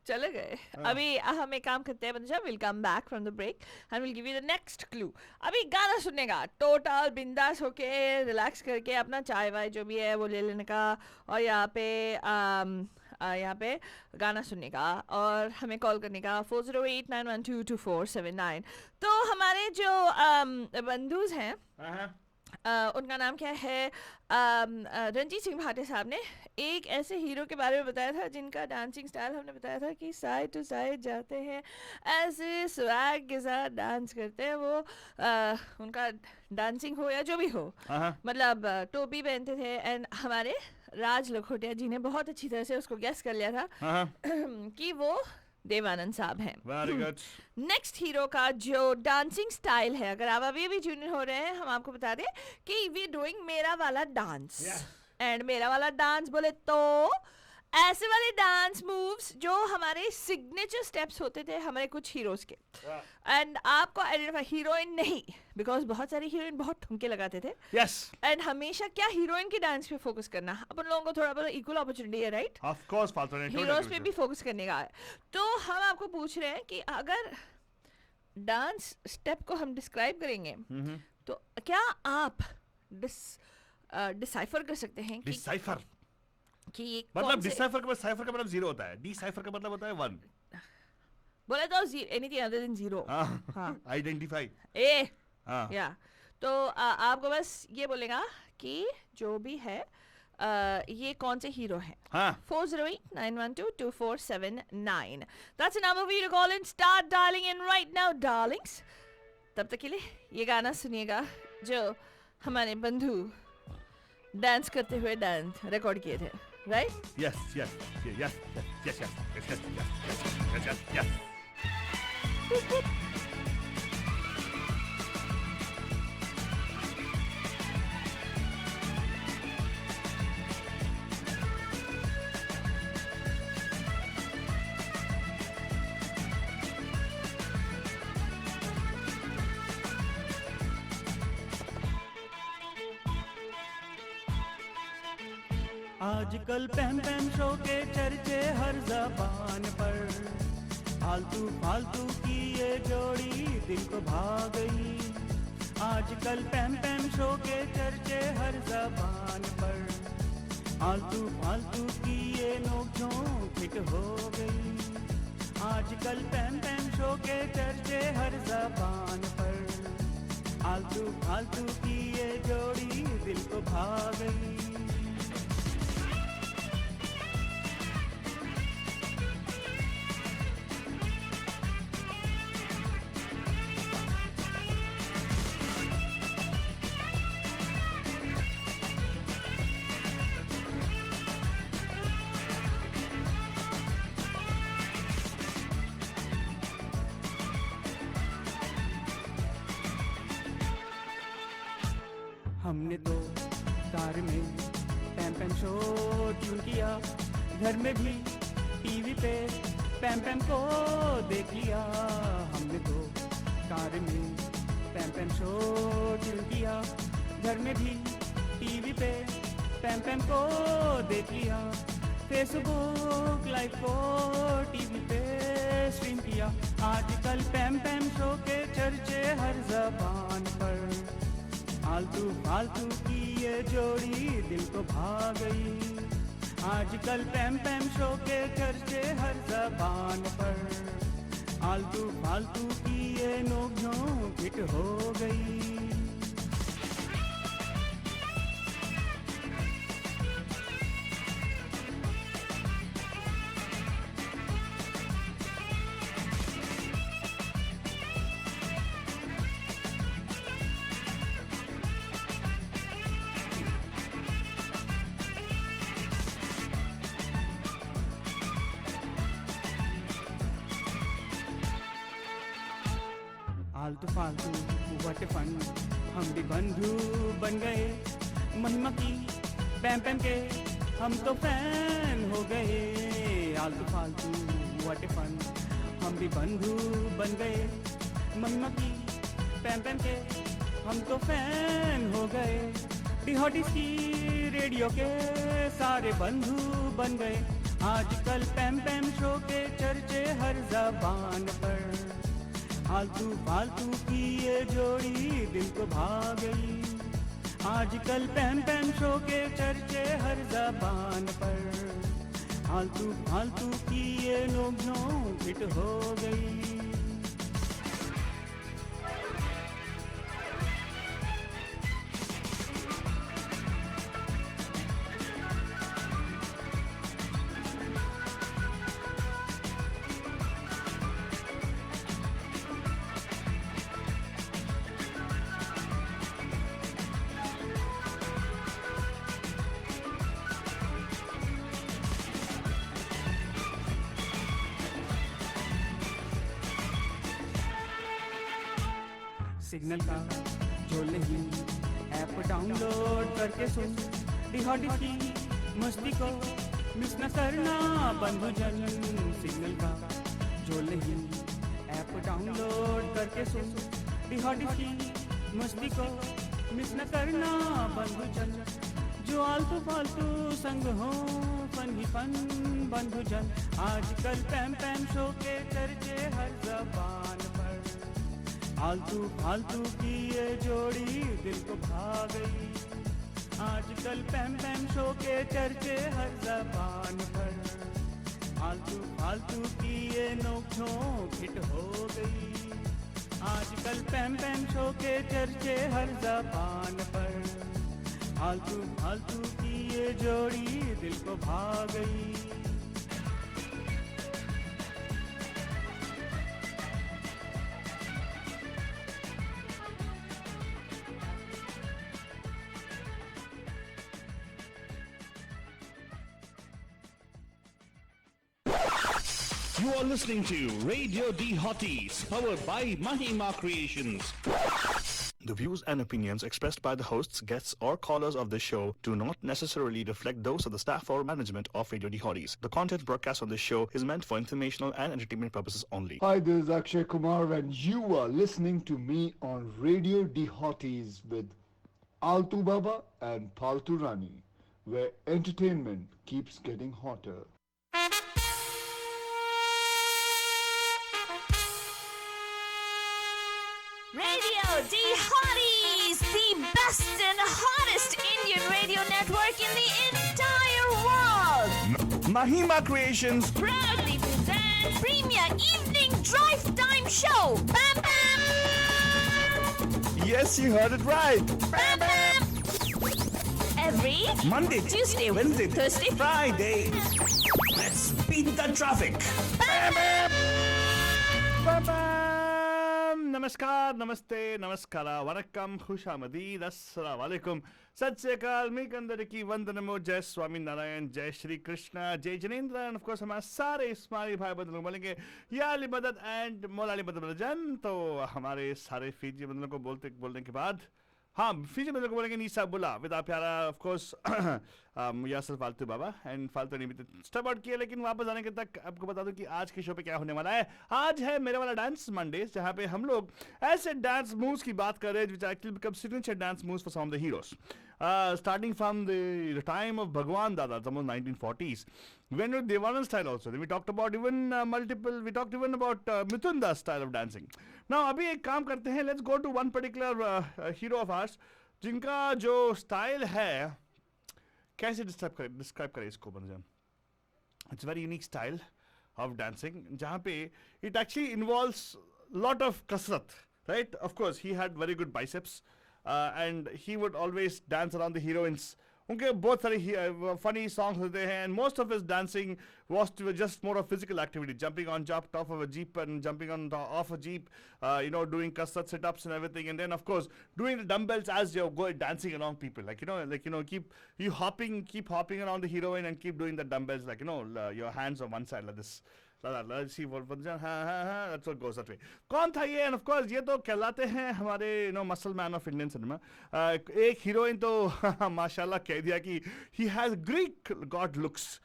चले गए. अभी हम एक काम करते हैं बंदा. Will come back from the break and will give you the next clue. अभी गाना सुनने का टोटल बिंदास होके रिलैक्स करके अपना चाय वाय जो भी है वो ले लेने का. और यहाँ पे यहाँ पे गाना सुनने का और हमें कॉल करने का 4089122479। तो हमारे जो बंधुज हैं उनका नाम क्या है, रंजीत सिंह भाटिया साहब ने एक ऐसे हीरो के बारे में बताया था जिनका डांसिंग स्टाइल हमने बताया था कि साइड टू साइड जाते हैं, ऐसे स्वैग के साथ डांस करते हैं वो। उनका डांसिंग हो या जो भी हो, मतलब टोपी पहनते थे। एंड हमारे राज लखोटिया जी ने बहुत अच्छी तरह से उसको गेस कर लिया था कि वो देवानंद साहब हैं। Very good. नेक्स्ट हीरो का जो डांसिंग स्टाइल है, अगर आप अभी भी जूनियर हो रहे हैं, हम आपको बता दें कि वी डूइंग मेरा वाला डांस। एंड मेरा वाला डांस बोले तो ऐसे वाले डांस मूव्स जो हमारे सिग्नेचर स्टेप्स होते थे हमारे कुछ हीरोज के। एंड आपको आइडेंटिफाई, हीरोइन नहीं, बिकॉज बहुत सारी हीरोइन बहुत ठुमके लगाते थे। यस। एंड हमेशा क्या हीरोइन की डांस पे फोकस करना, अपन लोगों को थोड़ा बहुत इक्वल अपॉर्चुनिटी है, राइट? ऑफ कोर्स फालतू नहीं, हीरोज पे भी फोकस करने का है। तो हम आपको पूछ रहे हैं कि अगर डांस स्टेप को हम डिस्क्राइब करेंगे तो क्या आप डिसाइफर कर सकते हैं कि डिसाइफर कि ये मतलब डिसाइफर का साइफर का मतलब 0 होता है, डिसाइफर का मतलब होता है 1। बोले तो एनीथिंग अदर देन 0। हां, आइडेंटिफाई ए हां या तो आपको बस ये बोलेगा कि जो भी है ये कौन से हीरो हैं। हां 4089122479 that's the number for you to call and start dialing in right now darlings. तब तक के लिए ये गाना सुनिएगा जो हमारे बंधु डांस करते हुए डांस रिकॉर्ड किए थे, right? Yes yes yes yes yes yes yes yes yes. आजकल पैम पैम शो के चर्चे हर ज़बान पर, फालतू फालतू की ये जोड़ी दिल को भा गई। आजकल पैम पैम शो के चर्चे हर ज़बान पर, फालतू फालतू की ये नोक-झोंक हिट हो गई। आजकल पैम पैम शो के चर्चे हर ज़बान पर, फालतू फालतू की ये जोड़ी दिल को भा गई। हमने तो कार में पैम पैम शो ट्यून किया, घर में भी टीवी पे पैम पैम को देख लिया। हमने तो कार में पैम पैम शो ट्यून किया, घर में भी टीवी पे पैम पैम को देख लिया। फेसबुक लाइव को टीवी पे स्ट्रीम किया। आजकल पैम पैम शो के चर्चे हर ज़बान पर, फालतू फालतू की ये जोड़ी दिल को भा गई। आजकल पैम पैम शो के चर्चे हर ज़बान पर, फालतू फालतू की ये नोक-झोंक हिट हो गई। फालतू फालतू व्हाट फन, हम भी बंधु बन गए। महिमा की पैम पैम के हम तो फैन हो गए। आलतू फालतू व्हाट फन, हम भी बंधु बन गए। महिमा की पैम पैम के हम तो फैन हो गए। डिहॉटिस की रेडियो के सारे बंधु बन गए। आजकल पैम पैम शो के चर्चे हर ज़बान पर, फालतू फालतू की ये जोड़ी दिल को भा गई। आजकल पैम पैम शो के चर्चे हर ज़बान पर, फालतू फालतू की ये नोक-झोंक हिट हो गई। सिग्नल का जो नहीं ऐप डाउनलोड करके सुन दिहाड़ी की मस्ती को मिस न करना बंधुजन। सिग्नल का जो नहीं ऐप डाउनलोड करके सुन दिहाड़ी की मस्ती को मिस न करना बंधुजन। जो आलतू फालतू संग हो फन ही फन बंधुजन। आजकल पैम पैम शो के चर्चे हर जबान पर। आलतू फालतू की ये जोड़ी दिल को भा गई। आजकल पैम पैम शो के चर्चे हर जबान पर। आलतू फालतू की ये नोक झोंक हिट हो गई। आजकल पैम पैम शो के चर्चे हर जबान पर। आलतू फालतू की ये जोड़ी दिल को भा गई। You are listening to Radio D Hotties, powered by Mahima Creations. The views and opinions expressed by the hosts, guests, or callers of this show do not necessarily reflect those of the staff or management of Radio D Hotties. The content broadcast on this show is meant for informational and entertainment purposes only. Hi, this is Akshay Kumar, and you are listening to me on Radio D Hotties with Altu Baba and Paltu Rani, where entertainment keeps getting hotter. Radio D Hotties, the best and hottest Indian radio network in the entire world. Mahima Creations Proudly present Premier Evening Drive Time Show. Bam Bam! Yes, you heard it right. Bam Bam! Every Monday, Tuesday, Wednesday, Thursday, Friday. Let's beat the traffic. Bam Bam! Bam bam. नमस्कार, नमस्ते, नमस्कारा, वनक्कम, खुशामदीद, अस्सलाम वालेकुम, सत श्री अकाल, मी कंदरिकी वंदनमो, जय स्वामी नारायण, जय श्री कृष्णा, जय Jinendra, and of course हमारे सारे इस्माइली भाई बंधु लोग बोलेंगे या अली मदद एंड मौला अली मदद जन। तो हमारे सारे फीजी बंधुओं को बोलने के बाद हाँ फीजी बंधुओं को बोलेंगे नीसा बुला विदा प्यारा ऑफ कोर्स यासर फालतू बाबा एंड फालतू नहीं स्टेप आउट किया। लेकिन वापस आने के तक आपको बता दूं कि आज के शो पे क्या होने वाला है। आज है मेरे वाला डांस मंडे, जहां पे हम लोग ऐसे डांस मूव्स की बात कर रहे हैं which actually become signature dance moves for some of the heroes, starting from the time of Bhagwan Dada, some of 1940s, when with Devanand style also. Then we talked about even we talked even about Mithun Das style of dancing. Now अभी एक काम करते हैं, let's go to one particular hero of ours जिनका जो style है, कैसे describe करें इसको बंजन। It's very unique style of dancing जहाँ पे it actually involves lot of कसरत, right. Of course he had very good biceps and he would always dance around the heroines. उनके बहुत सारे फनी सॉन्ग्स होते हैं and most of his dancing was just more of physical activity, jumping on top of a jeep and jumping on off a jeep, doing kasrat sit-ups and everything, and then of course doing the dumbbells as you're going dancing around people, keep hopping around the heroine and keep doing the dumbbells, your hands on one side like this. Let's see what that's what goes that way. कौन था ये? And of course ये तो कहलाते हैं हमारे muscle man of Indian cinema. एक heroine तो माशाल्लाह कह दिया कि he has Greek god looks.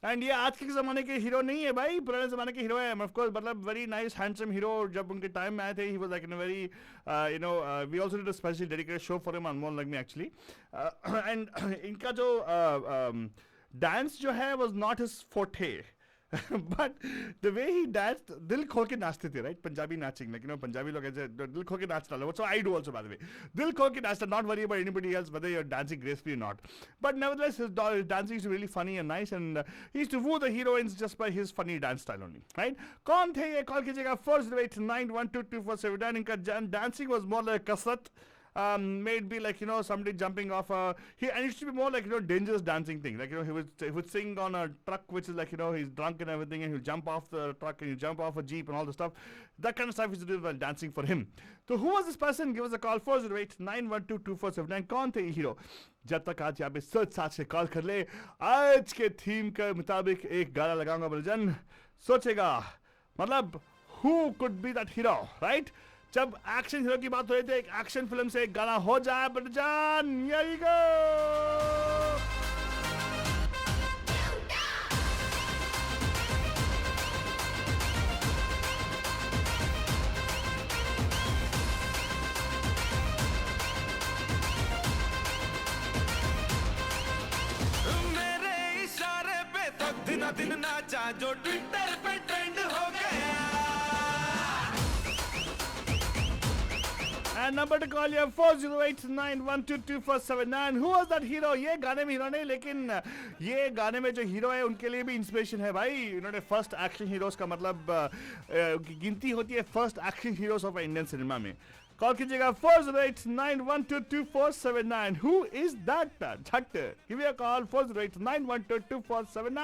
And ये आज के ज़माने के हीरो नहीं है भाई, पुराने ज़माने के हीरो है। ऑफ कोर्स मतलब वेरी नाइस हैंडसम हीरो। जब उनके टाइम में आए थे, he was like in a very we also did a specially dedicated show for him on more like me actually. And इनका जो डांस जो है was not his forte, but the way he danced, दिल खोल के नाचते थे, right? Punjabi naaching, like, you know, Punjabi लोग ऐसे दिल खोल के नाचना, so I do also, by the way. दिल खोल के नाचना, not worry about anybody else whether you're dancing gracefully or not. But nevertheless, his dancing is really funny and nice, and he used to woo the heroines just by his funny dance style only, right? कौन थे ये? Call कीजिएगा 408912247. इनका dancing was more like kasrat. May be like, you know, somebody jumping off and it used to be more like, you know, dangerous dancing thing. Like, you know, he would sing on a truck, which is like, you know, he's drunk and everything, and he'll jump off the truck and he'll jump off a jeep and all the stuff. That kind of stuff used to do while dancing for him. So who was this person? Give us a call 408912247. कौन थे hero? जब तक आज यहाँ पे सच साथ से call कर ले, आज के थीम के मुताबिक एक गाना लगाऊंगा बलजन, सोचेगा मतलब who could be that hero, right? जब एक्शन हीरो की बात हो रही थी, एक एक्शन फिल्म से एक गाना हो जाए बलजन, here you go. दिन नाचा जो ट्विटर पे ट्रेंड हो गया. And number to call you 408912247. Who was that hero? ये गाने में हीरो नहीं, लेकिन ये गाने में जो हीरो है उनके लिए भी इंस्पिरेशन है भाई. इन्होंने फर्स्ट एक्शन हीरोज का मतलब गिनती होती है first action heroes of Indian cinema में. कॉल कीजिएगा 408912247. Who is that? झट give me a call 408912247.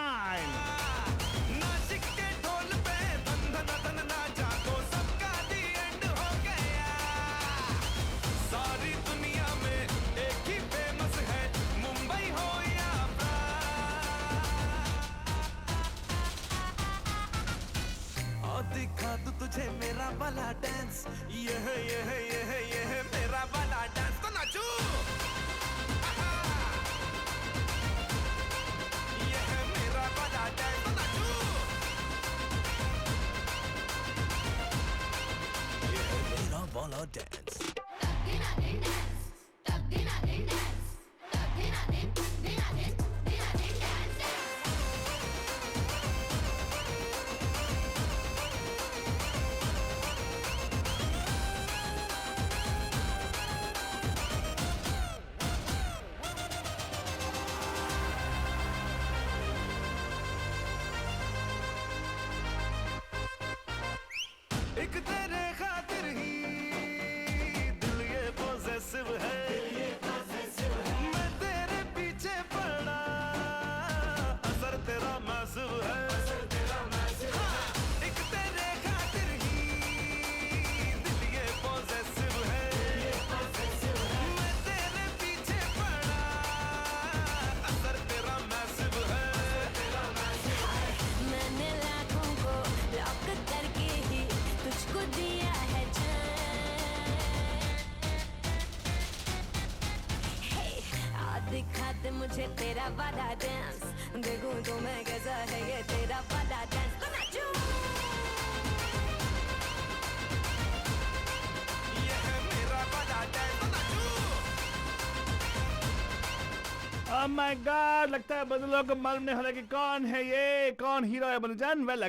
दिखा तू तुझे मेरा वाला डांस, ये है मेरा वाला डांस, तो नाचू. ये है मेरा वाला डांस, तो नाचू. ये है मेरा वाला डांस. एक तेरे खातिर ही दिल ये पॉसेसिव है, मैं तेरे पीछे पड़ा, असर तेरा मैसिव है. एक तेरे खातिर ही दिल ये पॉसेसिव है, मैं तेरे पीछे पड़ा, असर तेरा मैसिव है. मैंने लाखों को लॉक करके ही तुझको दिया है दिखा दे मुझे तेरा वाला डांस, देखूं तो मैं कैसा है ये तेरा वाला डांस, तो नाचूं. ये है मेरा वाला डांस, तो नाचू. Oh my God, लगता है बदलों को मालूम नहीं हो रहा कि कौन है ये, कौन हीरो है बलजन. Well,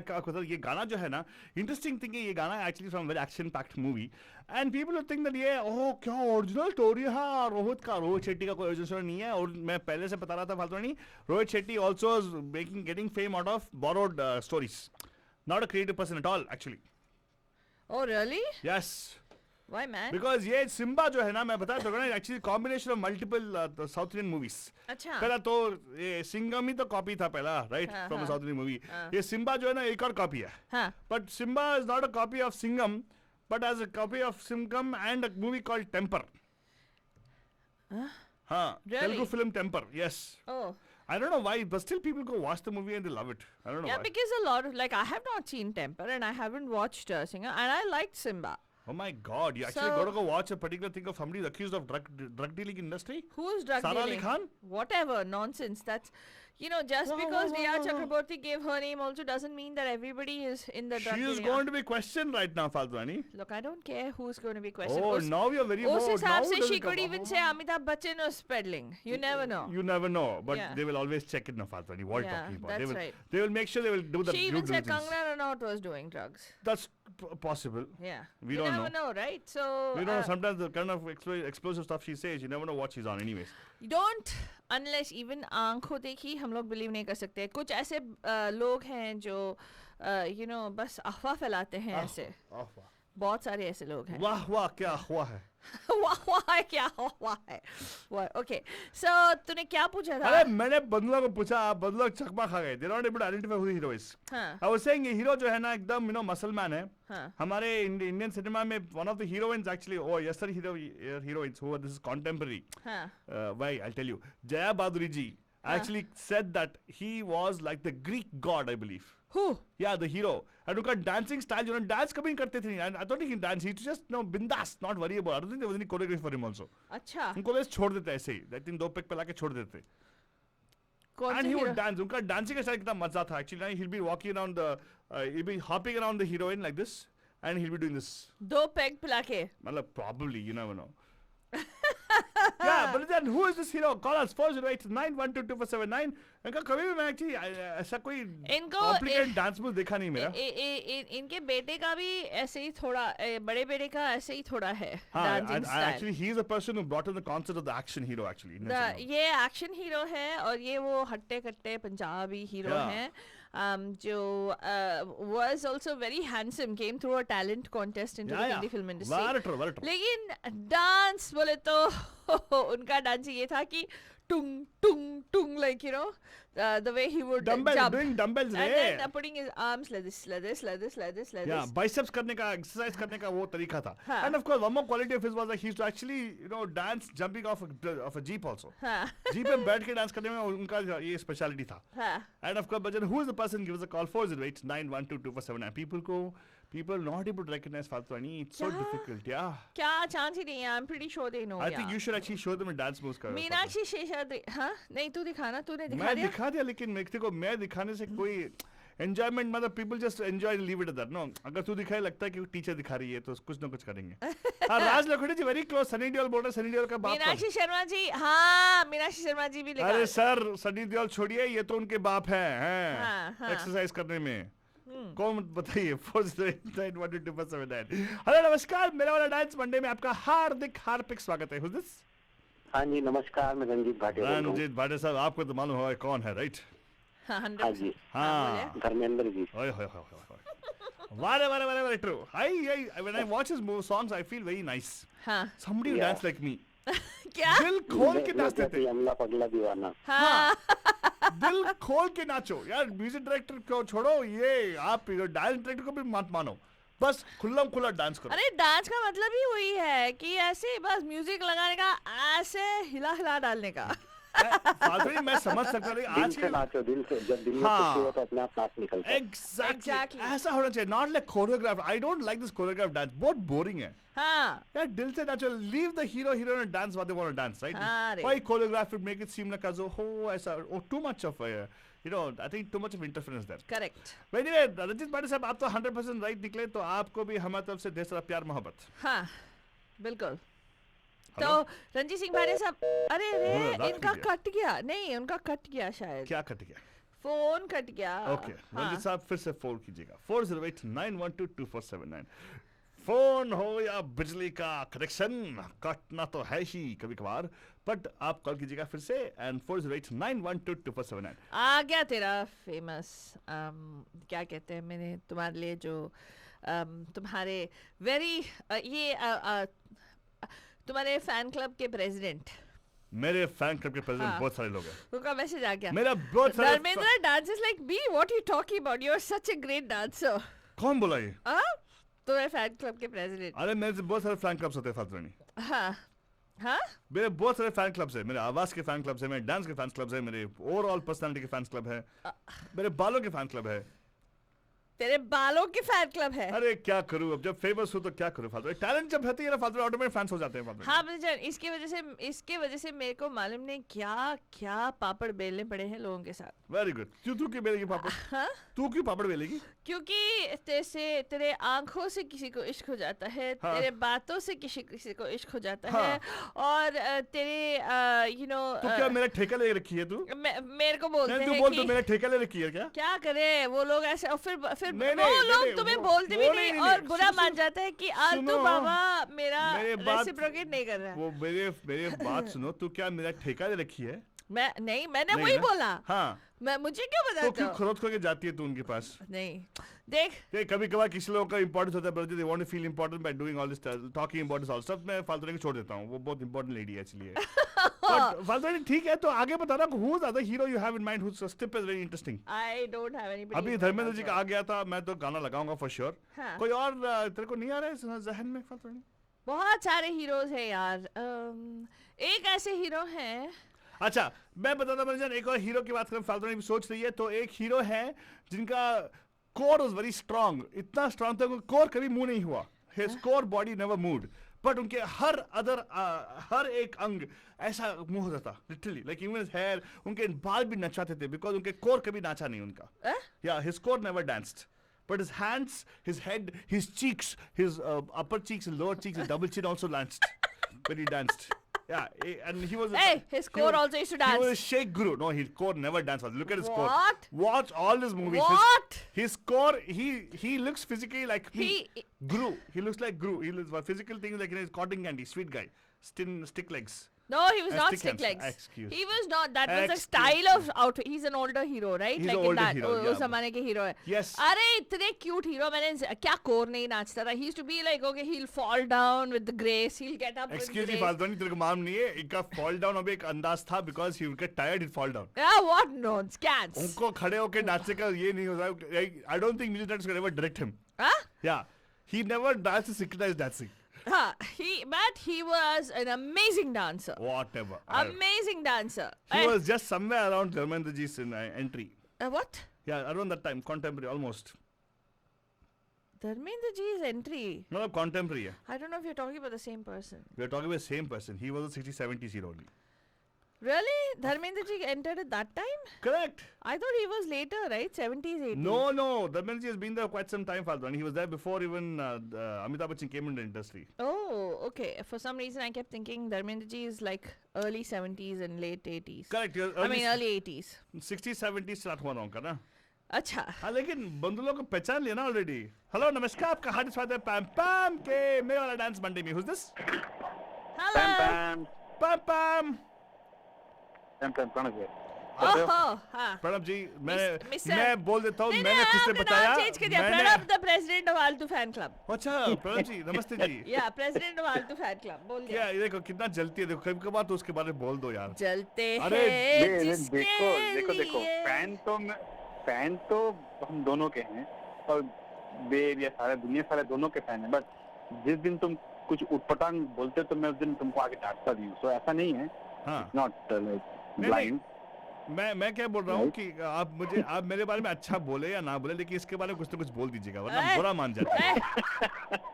ये गाना जो है ना, इंटरेस्टिंग थिंग है, ये गाना actually from very action packed movie, and people think that ये क्या ओरिजिनल स्टोरी है रोहित शेट्टी का कोई ओरिजिनल स्टोरी नहीं है. और मैं पहले से बता रहा था फालतू नहीं, Rohit Shetty also getting fame out of borrowed stories, not a creative person at all actually. Oh really? Yes, Why man? Because ये सिम्बा जो है ना, मैं बता दूंगा ना, actually combination of multiple south Indian movies. अच्छा. पहला तो ये सिंगम ही तो कॉपी था पहला, right, from south Indian movie. ये सिम्बा जो है ना एक और कॉपी है, हाँ. But Simmba is not a copy of Singham, but as a copy of Singham and a movie called Temper. हाँ, Really? Telugu film Temper. Yes, Oh. I don't know why, but still people go watch the movie and they love it. I don't know Yeah, why. because a lot of, like, I have not seen Temper and I haven't watched Singer, and I liked Simba. Oh my God, you actually So- got to go watch a particular thing of somebody who's accused of drug dealing industry? Who's drug Sara Ali dealing? Khan? Whatever nonsense. That's You know, just because Riya Chakraborty gave her name also doesn't mean that everybody is in the drug She is area. going to be questioned right now, Faltu Rani. Look, I don't care who's going to be questioned. Oh, now you're very Us bold. हिसाब Now से does she it could come? even say Amitabh Bachchan was peddling. You never know. You never know, but Yeah. they will always check it now, Faltu Rani. What you're Yeah, talking about? that's They will, right. they will make sure they will do the She due even said diligence. Kangana Ranaut was doing drugs. That's possible. Yeah. We you don't never know, right? So We don't know. Sometimes the kind of explosive stuff she says, you never know what she's on anyways. you don't unless even आंखों देखी हम लोग believe नहीं कर सकते. कुछ ऐसे लोग हैं जो you know बस अफवाह फैलाते हैं ऐसे. बहुत सारे ऐसे लोग हैं. वाह वाह क्या हुआ है. वाह वाह है क्या वाह है. Okay. So तूने क्या पूछा था? अरे मैंने बंदूक को पूछा, बंदूक चकमा खा गए. They don't able to identify who the hero is. हाँ. I was saying ये हीरो जो है ना एकदम मसल मैन है. हाँ. हमारे इंडियन सिनेमा में one of the heroines actually heroines who this is contemporary. हाँ. Why I'll tell you. Jaya Baduri ji actually said that he was like the Greek god, I believe. Who? Yeah, the hero. And उनका dancing style जो ना dance कभी नहीं करते थे. And I don't think he dance. He just bindas, not worry about. I don't think there was any choreography for him also. अच्छा. उनको बस छोड़ देते ऐसे ही. I think 2 पेग पे लाके छोड़ देते. कौन And से he hero? would dance. उनका dancing का style कितना मजा था. Actually, he'll be walking around he'll be hopping around the heroine like this, and he'll be doing this. 2 peg पिला के. मतलब probably, you never know. Yeah, but then who is this hero? Call us 408-912-2479. इनका कभी भी मैं actually ऐसा कोई complicated dance move देखा नहीं मेरा. इनके बेटे का भी ऐसे ही थोड़ा बड़े बेटे का ऐसे ही थोड़ा है हाँ, dancing style. actually he is the person who brought in the concept of the action hero actually. ये एक्शन हीरो है और ये वो हट्टे कट्टे पंजाबी हीरो हैं जो was also very handsome, came through a talent contest into the Hindi film industry. लेकिन dance बोले तो उनका डांस ये था कि tung tung tung, like you know the way he would jump, doing dumbbells and then putting his arms like this. Yeah, biceps करने का, exercise करने का वो तरीका था. And of course one more quality of his was that he used to actually dance jumping off a jeep also. Jeep में बैठ के dance करने में उनका ये speciality था. And of course but who is the person? Give us a call 408-912-2479. People not able to recognize Faltu Rani. It's so difficult. Yeah. क्या chance ही नहीं है. I'm pretty sure they know. I think you should actually show them a dance moves. Meenakshi Seshadri. हाँ नहीं तू दिखाना, तूने दिखा मैं दिया. दिखा दिया लेकिन मैं दिखाने से कोई enjoyment मतलब people just enjoy and leave it at that. No, अगर तू दिखाए लगता है कि टीचर दिखा रही है तो कुछ ना कुछ करेंगे. हाँ राज लखोटी जी very close. सनी देओल बोल रहे सनी देओल का बाप. मीनाक्षी शर्मा जी. हाँ मीनाक्षी शर्मा जी भी लगा. अरे सर सनी देओल छोड़िए ये तो उनके बाप हैं एक्सरसाइज करने में. कौन बताइए 408-912-2479. हेलो नमस्कार, मेरा वाला डांस मंडे में आपका हार्दिक स्वागत है. Who's this? हाँ जी नमस्कार, मैं रंजीत भाटिया बोल रहा हूँ. रंजीत भाटिया साहब, आपको तो मालूम होगा कौन है, राइट? हाँ जी. हाँ Dharmendra ji. Very true. When I watch his songs, I feel very nice. हाँ. Somebody who dance like me. क्या? दिल खोल के नाचते थे. अमला पगला दीवाना. हाँ. दिल खोल के नाचो यार. म्यूजिक डायरेक्टर को छोड़ो, ये आप डांस डायरेक्टर को भी मत मानो. बस खुला डांस करो. अरे डांस का मतलब ही वही है कि ऐसे बस म्यूजिक लगाने का, ऐसे हिला डालने का. फादरी मैं समझ सकता हूँ आज के नाचो दिल से, जब दिल में खुशी हो तो अपने आप नाच निकलता है. Exactly. ऐसा होना चाहिए. Not like choreographed. I don't like this choreographed dance. बहुत boring है. हाँ. यार दिल से नाचो. Leave the hero and dance what they want to dance, right? हाँ, Why choreograph it, make it seem like as oh ऐसा too much of I think too much of interference there. Correct. Anyway, Ranjit Bhatia साहब आप तो 100% right निकले, तो आपको भी हमारी तरफ से ढेर सारा प्यार मोहब्बत. हाँ बिल्कुल. तो रंजीत सिंह भाटिया साहब, अरे इनका कट गया. नहीं उनका कट गया शायद. क्या कट गया? फोन कट गया. ओके रंजीत साहब फिर से फोन कीजिएगा 408-912-2479. फोन हो या बिजली का कनेक्शन, कटना तो है ही कभी कभार, बट आप कॉल कीजिएगा फिर से एंड 408-912-2479. आ गया तेरा फेमस क्या कहते हैं, मैंने तुम्हारे लिए जो तुम्हारे वेरी ये तुम्हारे फैन क्लब के प्रेसिडेंट. मेरे फैन क्लब के प्रेसिडेंट बहुत सारे लोग हैं. उनका मैसेज आ गया. मेरा बहुत सारे Dharmendra dances like me. What you talking about? You're such a great dancer. कौन बोला ये? तुम्हारे फैन क्लब के प्रेसिडेंट. अरे मेरे से बहुत सारे फैन क्लब्स होते हैं फातरानी. हाँ मेरे बहुत सारे फैन क्लब्स हैं. मेरे आवाज के फैन क्लब्स हैं, मेरे डांस के फैन क्लब्स हैं, मेरे ओवरऑल पर्सनालिटी के फैन क्लब है, मेरे बालों के फैन क्लब है. तेरे बालों की फैन क्लब है। अरे क्या करूं, अब जब फेमस हूं तो क्या करूं, फालतू टैलेंट जब रहती है ना फालतू ऑटोमेटिक फैंस हो जाते हैं फालतू। हाँ भजन, इसके वजह से मेरे को मालूम नहीं क्या क्या पापड़ बेलने पड़े हैं लोगों के साथ। Very good. तू क्यों बेलेगी पापड़? हाँ? तू क्यों पापड़ बेलेगी? क्योंकि तेरे आंखों से किसी को इश्क हो जाता है, हाँ। तेरे बातों से किसी को इश्क हो जाता हाँ। है, और तेरे तू क्या मेरा ठेका ले रखी है तू? मेरे को बोलते तू हैं बोल, कि तू मेरा ठेका ले रखी है क्या? क्या करे वो लोग ऐसे, और फिर नहीं, वो नहीं, लोग नहीं, तुम्हें वो- बोलते भी वो नहीं, नहीं, और नहीं, बुरा सुन- मान जाता है कि आज तो सुनो, बाबा मेरा मेरे बात- रेसिप्रोकेट नहीं कर रहा है। वो मेरे बात सुनो, तू क्या मेरा ठेका ले रखी है? मैंने नहीं वही ना? बोला। हाँ, मुझे क्यों तो बताते क्यों हो? खरोच करके जाती है तू उनके पास? नहीं देख, कभी कभार किसी लोगों का इंपॉर्टेंस होता है, but they want to feel important by doing all this talking about this all stuff. मैं फालतू को छोड़ देता हूँ, वो बहुत इंपॉर्टेंट लेडी है इसलिए। बट फालतू ठीक है, तो आगे बता रहा हूँ, who is the hero you have in mind whose step is very interesting? I don't have anybody. अभी धर्मेंद्र जी का आ गया था, मैं तो गाना लगाऊंगा फॉर श्योर। हाँ। कोई और तेरे को नहीं आ रहा है जहन में फालतू? बहुत सारे हीरोज हैं यार। एक ऐसे हीरो हैं। अच्छा, मैं बताता हूँ, एक और हीरो की बात करें, फालतू नहीं सोच रही है, तो एक हीरो है जिनका कोर वाज वेरी स्ट्रांग, इतना स्ट्रांग था कि कोर कभी मूव नहीं हुआ। His core body never moved, but उनके हर एक अंग ऐसा मूव होता था literally, like even his hair, उनके बाल भी नचाते थे बिकॉज उनके कोर कभी नाचा नहीं उनका। या his core never danced, but his hands, his head, his cheeks, his upper cheeks and lower cheeks, his double chin also danced when he danced. Yeah, and he was. Hey, his core also used to dance. He was a Sheikh Guru. No, his core never danced. Look at his core. What? Watch all his movies. What? His core, he looks physically like me. He- Guru. He looks like Guru. He looks physical thing like he's cotton candy, sweet guy, stick legs. No, he was not stick stick hands. legs. Excuse. He was not. That was the Excuse. style of outfit. He's an older hero, right? He's like an in older that, hero, उस yeah. जमाने के हीरो है। Yes. अरे इतने cute hero, मैंने क्या core नहीं नाचता था। He used to be like, okay, he'll fall down with the grace, he'll get up with Excuse me, grace. फालतू नहीं, तेरे को मालूम नहीं है, इनका fall down अभी एक अंदाज था because he would get tired, he'd fall down. Yeah, what nonsense. उनको खड़े होके नाचने का ये नहीं होता। I don't think music directors could ever direct him. Huh? Yeah, he never dances synchronized dancing. But he was an amazing dancer. Whatever. Amazing dancer. He was just somewhere around Dharmendra ji's entry. What? Yeah, around that time, contemporary almost. Dharmendra ji's entry. No, contemporary. Yeah. I don't know if you're talking about the same person. We are talking about the same person. He was a 60s, 70s hero only. Really? Dharmendra ji entered at that time? Correct. I thought he was later, right? 70s, 80s. No. Dharmendra ji has been there quite some time, Faldo, and he was there before even Amitabh Bachchan came into the industry. Oh, okay. For some reason, I kept thinking Dharmendra ji is like early 70s and late 80s. Correct. Early 80s. 60s, 70s start हुआ होगा ना? अच्छा. हाँ, लेकिन बंदूलों को पहचान लिया ना ऑलरेडी। हेलो, नमस्कार, आपका हार्दिक स्वागत है पैम पैम के मेरे वाला डांस मंडे में। Who's this? Hello. पैम पैम। Pranav Oh, हाँ. प्रणब जी, Mr. मैं बोल देता हूँ, नहीं, मैंने नहीं, खुद से आपका बताया। नाम change कर दिया. Pranab, the president of Altu fan club. अच्छा, प्रणब जी, नमस्ते जी। Yeah, president of Altu fan club. बोल क्या दिया. ये देखो कितना जलती है, देखो कभी कभार तो उसके बारे में बोल दो यार। जलते अरे, हैं जिसके देखो लिए. फैन तो हम दोनों के हैं, और बेब या सारे दुनिया सारे दोनों के फैन है, बट जिस दिन तुम कुछ उटपटांग बोलते हो तो मैं उस दिन तुमको आगे डांटता भी हूँ। सो ऐसा नहीं है, हाँ। Not blind. मैं क्या बोल रहा हूँ कि आप मेरे बारे में अच्छा बोले या ना बोले, लेकिन इसके बारे में कुछ तो कुछ बोल दीजिएगा, वरना हम बुरा मान जाते हैं।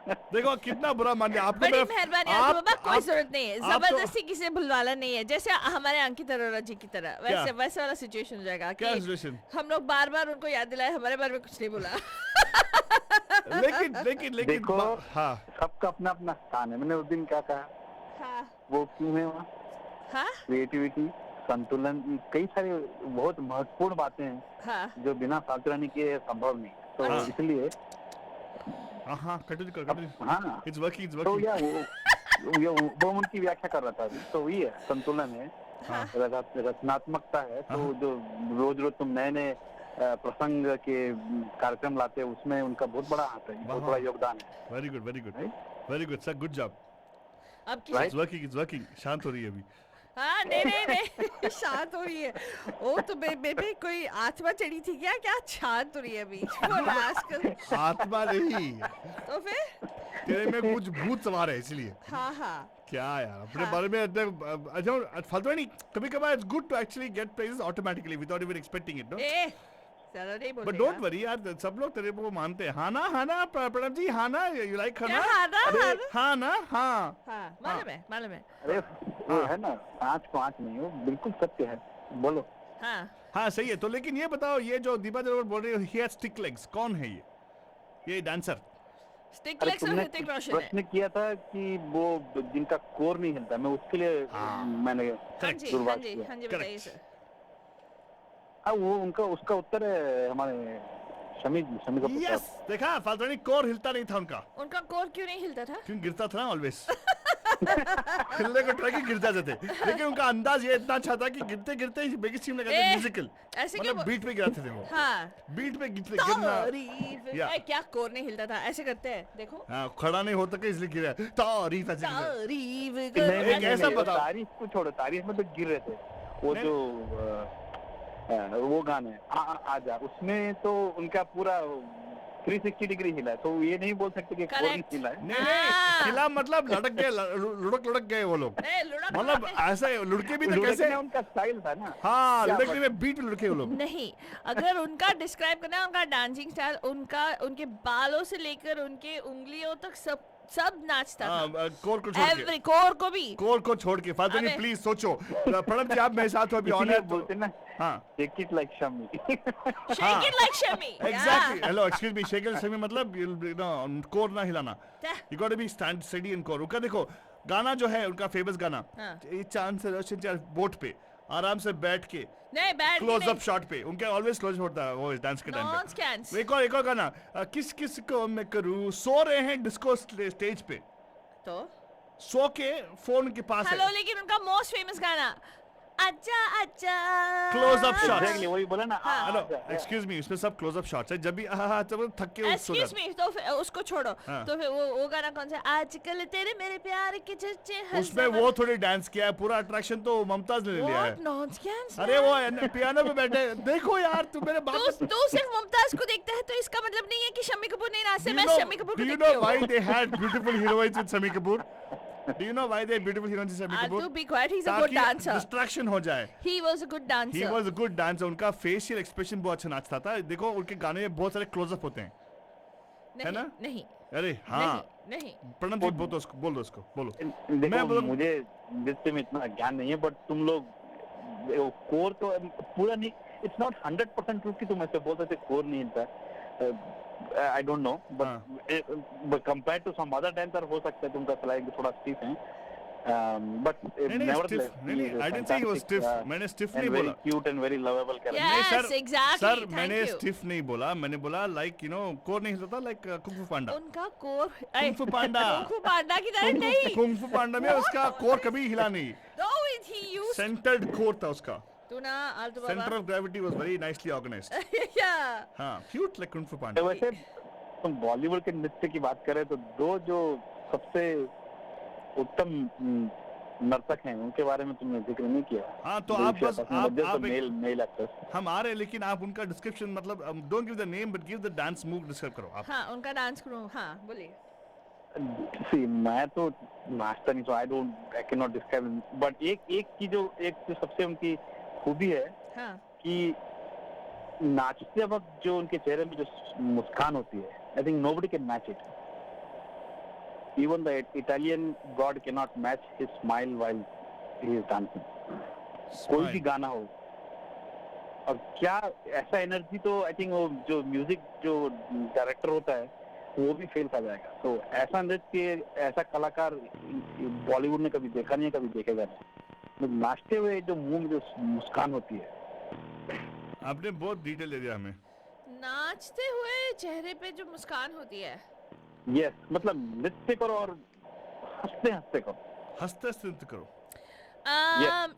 देखो कितना बुरा मान लिया आपको। बड़ी मेहरबानी आपको बाबा, कोई जरूरत नहीं है, आप तो- जबरदस्ती किसी ने बुलवाना नहीं है, जैसे हमारे अंकित अरोरा जी की तरह वैसे वाला सिचुएशन हो जाएगा क्या कि सिचुएशन? हम लोग बार बार उनको याद दिलाए, हमारे बारे में कुछ नहीं बोला। लेकिन देखो, हाँ सबका अपना अपना स्थान है। मैंने उस दिन क्या कहा, हाँ वो क्यों है वहाँ? हाँ क्रिएटिविटी, संतुलन, कई सारी बहुत महत्वपूर्ण बातें हैं हाँ जो बिना फालतूरानी के संभव नहीं। तो हाँ। इसलिए हाँ कंटिन्यू हाँ, इट्स वर्किंग तो या वो उनकी व्याख्या कर रहा था अभी। तो वही है, संतुलन है, रचनात्मकता है। तो जो रोज रोज तुम नए नए प्रसंग के कार्यक्रम लाते हैं, उसमें उनका बहुत बड़ा हाथ है, बहुत बड़ा योगदान है। Very good sir, good job. अब किसी इट्स वर्किंग। शांत हो रही है अभी। हाँ नहीं शांत हो रही है। ओ तो बेबे कोई आत्मा चढ़ी थी क्या शांत हो रही है अभी? आत्मा नहीं, तो फिर तेरे में कुछ भूत सवार है इसलिए। हाँ क्या यार, अपने बारे में फालतू नहीं। कभी कभार it's good to actually get praises automatically without even expecting it, no? ज़्यादा नहीं बट बोलेगा। डोंट वरी यार, सब लोग तेरे को मानते हैं। हाँ ना, हाँ ना, प्रणब जी, हाँ ना, यू लाइक क्या खाना? हाँ ना, हाँ ना? हाँ ना, हाँ। हाँ, मालूम है, मालूम है। अरे वो है ना, 5 नहीं, वो बिल्कुल सत्य है, बोलो। हाँ, हाँ सही है। तो लेकिन ये बताओ, ये जो दीपा जलोर बोल रही है, ही हैज स्टिक लेग्स, कौन है ये डांसर? स्टिक अरे लेग्स और तुमने ऋतिक रोशन है। प्रश्न किया था कि वो जिनका कोर नहीं हिलता, मैं उसके लिए मैंने हाँ जी, हाँ दुर्भाष जी, किया। हाँ जी, बताइए Correct. सर। वो उसका उत्तर है हमारे शमी कपूर साहब। यस, देखा फाल्तुनी, कोर हिलता नहीं था उनका। उनका कोर क्यों नहीं हिलता था? क्यों, गिरता था ना ऑलवेज। हिलने को ट्राई की गिर जाते थे, लेकिन उनका अंदाज ये इतना अच्छा था कि गिरते गिरते मेक सीम लगा म्यूजिकल, ऐसे क्यों मतलब बीट पे गिराते थे वो। हाँ, बीट पे गिरना। तारीफ। या। क्या कोर नहीं हिलता था? ऐसे करते हैं, देखो। हाँ, खड़ा नहीं होता कि इसलिए गिरा। तारीफ ऐसे गिरा। तारीफ एक ऐसा बताओ। तारीफ को छोड़ो, तारीफ में तो गिर रहे थे। वो जो वो गाने आजा, उसमें तो उनका पूरा 360 डिग्री हिला है, तो ये नहीं बोल सकते कि कोर नहीं हिला है। नहीं, हिला मतलब लड़क गए, लुढ़क गए वो लोग। मतलब ऐसे लुढ़के भी तो कैसे? उनका स्टाइल था ना। हाँ, लुढ़कने में बीट लुढ़के वो लोग। नहीं, अगर उनका डिस्क्राइब करना है, उनका डांसिंग स्टाइल, उनके बालों से लेकर उनके उंगलियों तक सब नाचता था। कोर को छोड़ के। कोर को भी। कोर को छोड़ के। फाल्तुनी प्लीज सोचो। प्रणब जी, आप मेरे साथ हो अभी, ऑनर बोलते ना। हाँ, take it like Shammi. Shake it like Shammi. Exactly. Hello, excuse me, shake it Shammi मतलब कोर ना हिलाना। You got to be stand steady in core. उनका देखो गाना जो है, उनका फेमस गाना, ये चांद से रोशन बोट पे आराम से बैठ के, नहीं बैठ के, क्लोज अप शॉट पे, उनके ऑलवेज क्लोज होता है वो डांस के टाइम पे। एक और गाना, किस किस को मैं करूं, सो रहे हैं डिस्को स्टेज पे, तो सो के फोन के पास हेलो, है। लेकिन उनका मोस्ट फेमस गाना अच्छा अच्छा क्लोज अप शॉट्स। एग्जैक्टली वही बोला ना। हेलो, एक्सक्यूज मी, इसमें सब क्लोज अप शॉट्स है। जब भी जब थक के एक्सक्यूज मी, तो फिर उसको छोड़ो। तो फिर वो गाना कौन सा? आजकल तेरे मेरे प्यार के चर्चे, उसमें वो थोड़ी डांस किया है, पूरा अट्रैक्शन तो मुमताज ने ले लिया है। नॉनसेंस। अरे वो पियानो पे बैठे, देखो यार, तू मेरे बाप तू सिर्फ मुमताज को देखता है, तो इसका मतलब नहीं है कि शम्मी कपूर नहीं नाचते। मैं शम्मी कपूर को Do you देखती know हूँ। why they had beautiful heroines with Shami Kapoor? Do you know why they had beautiful heroines with Shami Kapoor? To be quiet, he's a good dancer. Distraction हो जाए। He was a good dancer. He was a good dancer. उनका facial expression बहुत अच्छा नाचता था। देखो उनके गाने में बहुत सारे क्लोजअप होते हैं, है ना? नहीं। अरे हाँ, नहीं। प्रणब जी बोल दो उसको, बोलो। देखो, मुझे नृत्य में इतना ज्ञान नहीं है, बट तुम लोग कोर तो पूरा नहीं, इट्स नॉट 100% ट्रू कि तुम ऐसे बोल सकते कोर नहीं हिलता। I don't know, but compared to some other dancer हो सकता है तुमका फ्लाइंग थोड़ा स्टिफ है, but nevertheless I didn't say he was stiff. मैंने stiff नहीं बोला। very cute and very lovable character. Yes, exactly. Sir, Thank मैंने you. stiff नहीं बोला, मैंने बोला like कोर नहीं हिलता था, like कुंग फू पांडा। उनका कोर कुंग फू पांडा। कुंग फू पांडा की तरह नहीं। कुंग फू पांडा में उसका कोर कभी हिला नहीं। No, he used. Centred core था उसका। तू ना आलतू Center Baba. of gravity was very nicely organized. Yeah. हाँ, cute like कुंग फू पांडा। वैसे तुम बॉलीवुड के नृत्य की बात करें तो दो जो सबसे उत्तम नर्तक हैं उनके बारे में तुमने जिक्र नहीं किया। हाँ, तो आप बस आप मेल एक्टर्स हम आ रहे हैं, लेकिन आप उनका डिस्क्रिप्शन मतलब don't give the name but give the dance move describe करो आप। हाँ, उनका डांस करो। हाँ, बोलिए। सी, मैं तो नाचता नहीं, तो I can not describe, but एक जो सबसे उनकी खूबी है हाँ। कि नाचते वक्त जो उनके चेहरे में जो मुस्कान होती है, I think nobody can match it. Even the Italian god cannot match his smile while he is dancing. कोई भी गाना हो, और क्या ऐसा एनर्जी, तो आई थिंक वो जो म्यूजिक जो डायरेक्टर होता है वो भी फेल कर जाएगा। तो ऐसा नृत्य, ऐसा कलाकार बॉलीवुड ने कभी देखा नहीं है, कभी देखेगा नहीं। नाचते हुए जो मुंह में जो मुस्कान होती है। आपने बहुत डिटेल दे दिया हमें। नाचते हुए चेहरे पे जो मुस्कान होती है। यस, मतलब नृत्य करो और हंसते हंसते करो। हंसते हंसते नृत्य करो।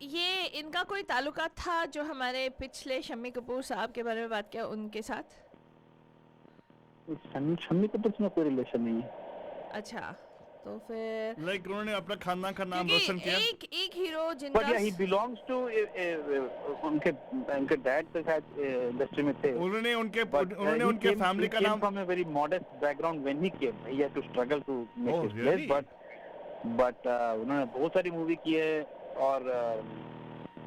ये इनका कोई ताल्लुका था जो हमारे पिछले शम्मी कपूर साहब के बारे में बात किया उनके साथ? शम्मी कपूर से कोई रिलेशन नहीं है। अच्छा, तो फिर लाइक उन्होंने अपना खानदान का नाम रोशन किया। एक हीरो जिनका But yeah, he belongs to उनके डैड तो शायद इंडस्ट्री में थे। उन्होंने उनके फैमिली का नाम from a very modest background when he came. He had to struggle to make his place, but उन्होंने बहुत सारी मूवी की है, और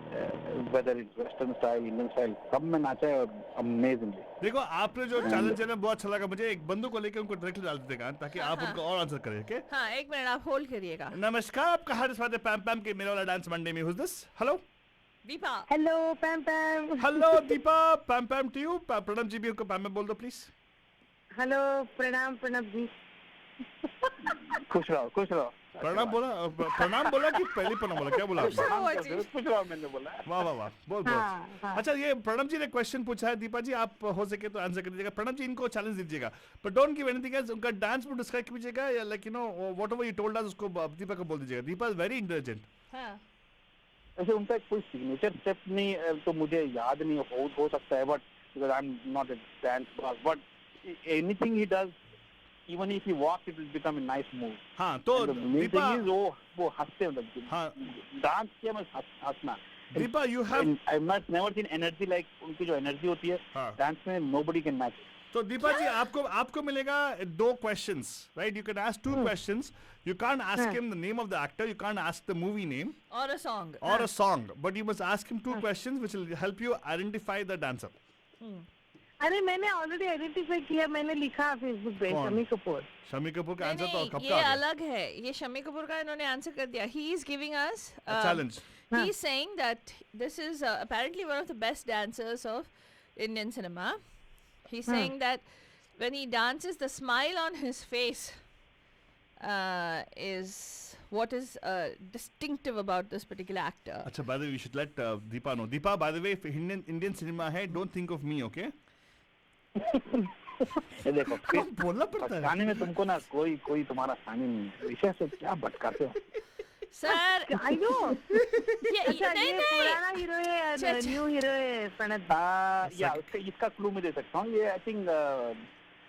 whether it's western style, Indian style, सब में नाचा है और अमेजिंगली। देखो आपने जो चैलेंज है ना बहुत अच्छा लगा मुझे। एक बंदू को लेके उनको डायरेक्टली डाल देगा ताकि आप उनको और आंसर करें। ओके हाँ, एक मिनट आप होल्ड करिएगा। नमस्कार, आपका हर स्वागत है पैम पैम के मेरा वाला डांस मंडे में। Who's this? Hello Deepa. Hello Pam Pam. Hello Deepa, Pam Pam to you. Pranab ji भी उनको पैम पैम बोल दो प्लीज। हेलो, प्रणाम प्रणब जी। खुश रहो, खुश रहो। प्रणाम बोला, प्रणाम बोला कि पहले प्रणाम बोला, क्या बोला आपने? खुश रहो मैंने बोला। वाह वाह वाह, बोल बोल। अच्छा ये प्रणब जी ने क्वेश्चन पूछा है, दीपा जी आप हो सके तो आंसर कर दीजिएगा। प्रणब जी इनको चैलेंज दीजिएगा, but don't give anything else. उनका डांस में डिस्क्राइब कीजिएगा या like you know whatever you told us उसको दीपा को बोल दीजिएगा। Deepa is very intelligent. हाँ। वैसे उनका कोई सिग्नेचर स्टेप नहीं तो मुझे याद नहीं हो सकता है, but because I am not a dance boss, but anything he does, even if he walks, it will become a nice move. हाँ तो दीपा वो हंसते मतलब हाँ डांस किया मैं हंसना। Deepa you have I've not never seen energy like उनकी जो एनर्जी होती है डांस में, nobody can match. तो दीपा जी आपको मिलेगा 2 questions, right? You can ask 2 questions. You can't ask him the name of the actor, you can't ask the movie name और a song. or a song, but you must ask him 2 questions which will help you identify the dancer. अरे मैंने already identify किया, मैंने लिखा Facebook पे शमी कपूर। शमी कपूर का answer तो कब का ये अलग है, ये शमी कपूर का इन्होंने आंसर कर दिया। He is giving us a challenge. He is saying that this is apparently one of the best dancers of Indian cinema. He's saying that when he dances, the smile on his face is what is distinctive about this particular actor. अच्छा, by the way, we should let Deepa know. Deepa, by the way, if Indian cinema है, don't think of me, okay? ये देखो बोलना पड़ता है। गाने में तुमको ना कोई तुम्हारा सानी नहीं है, विषय से क्या भटकाते हो? Sir I know. अच्छा ये पुराना हीरो है, न्यू हीरो है प्रणब। या इसका क्लू मैं दे सकता हूँ, ये आई थिंक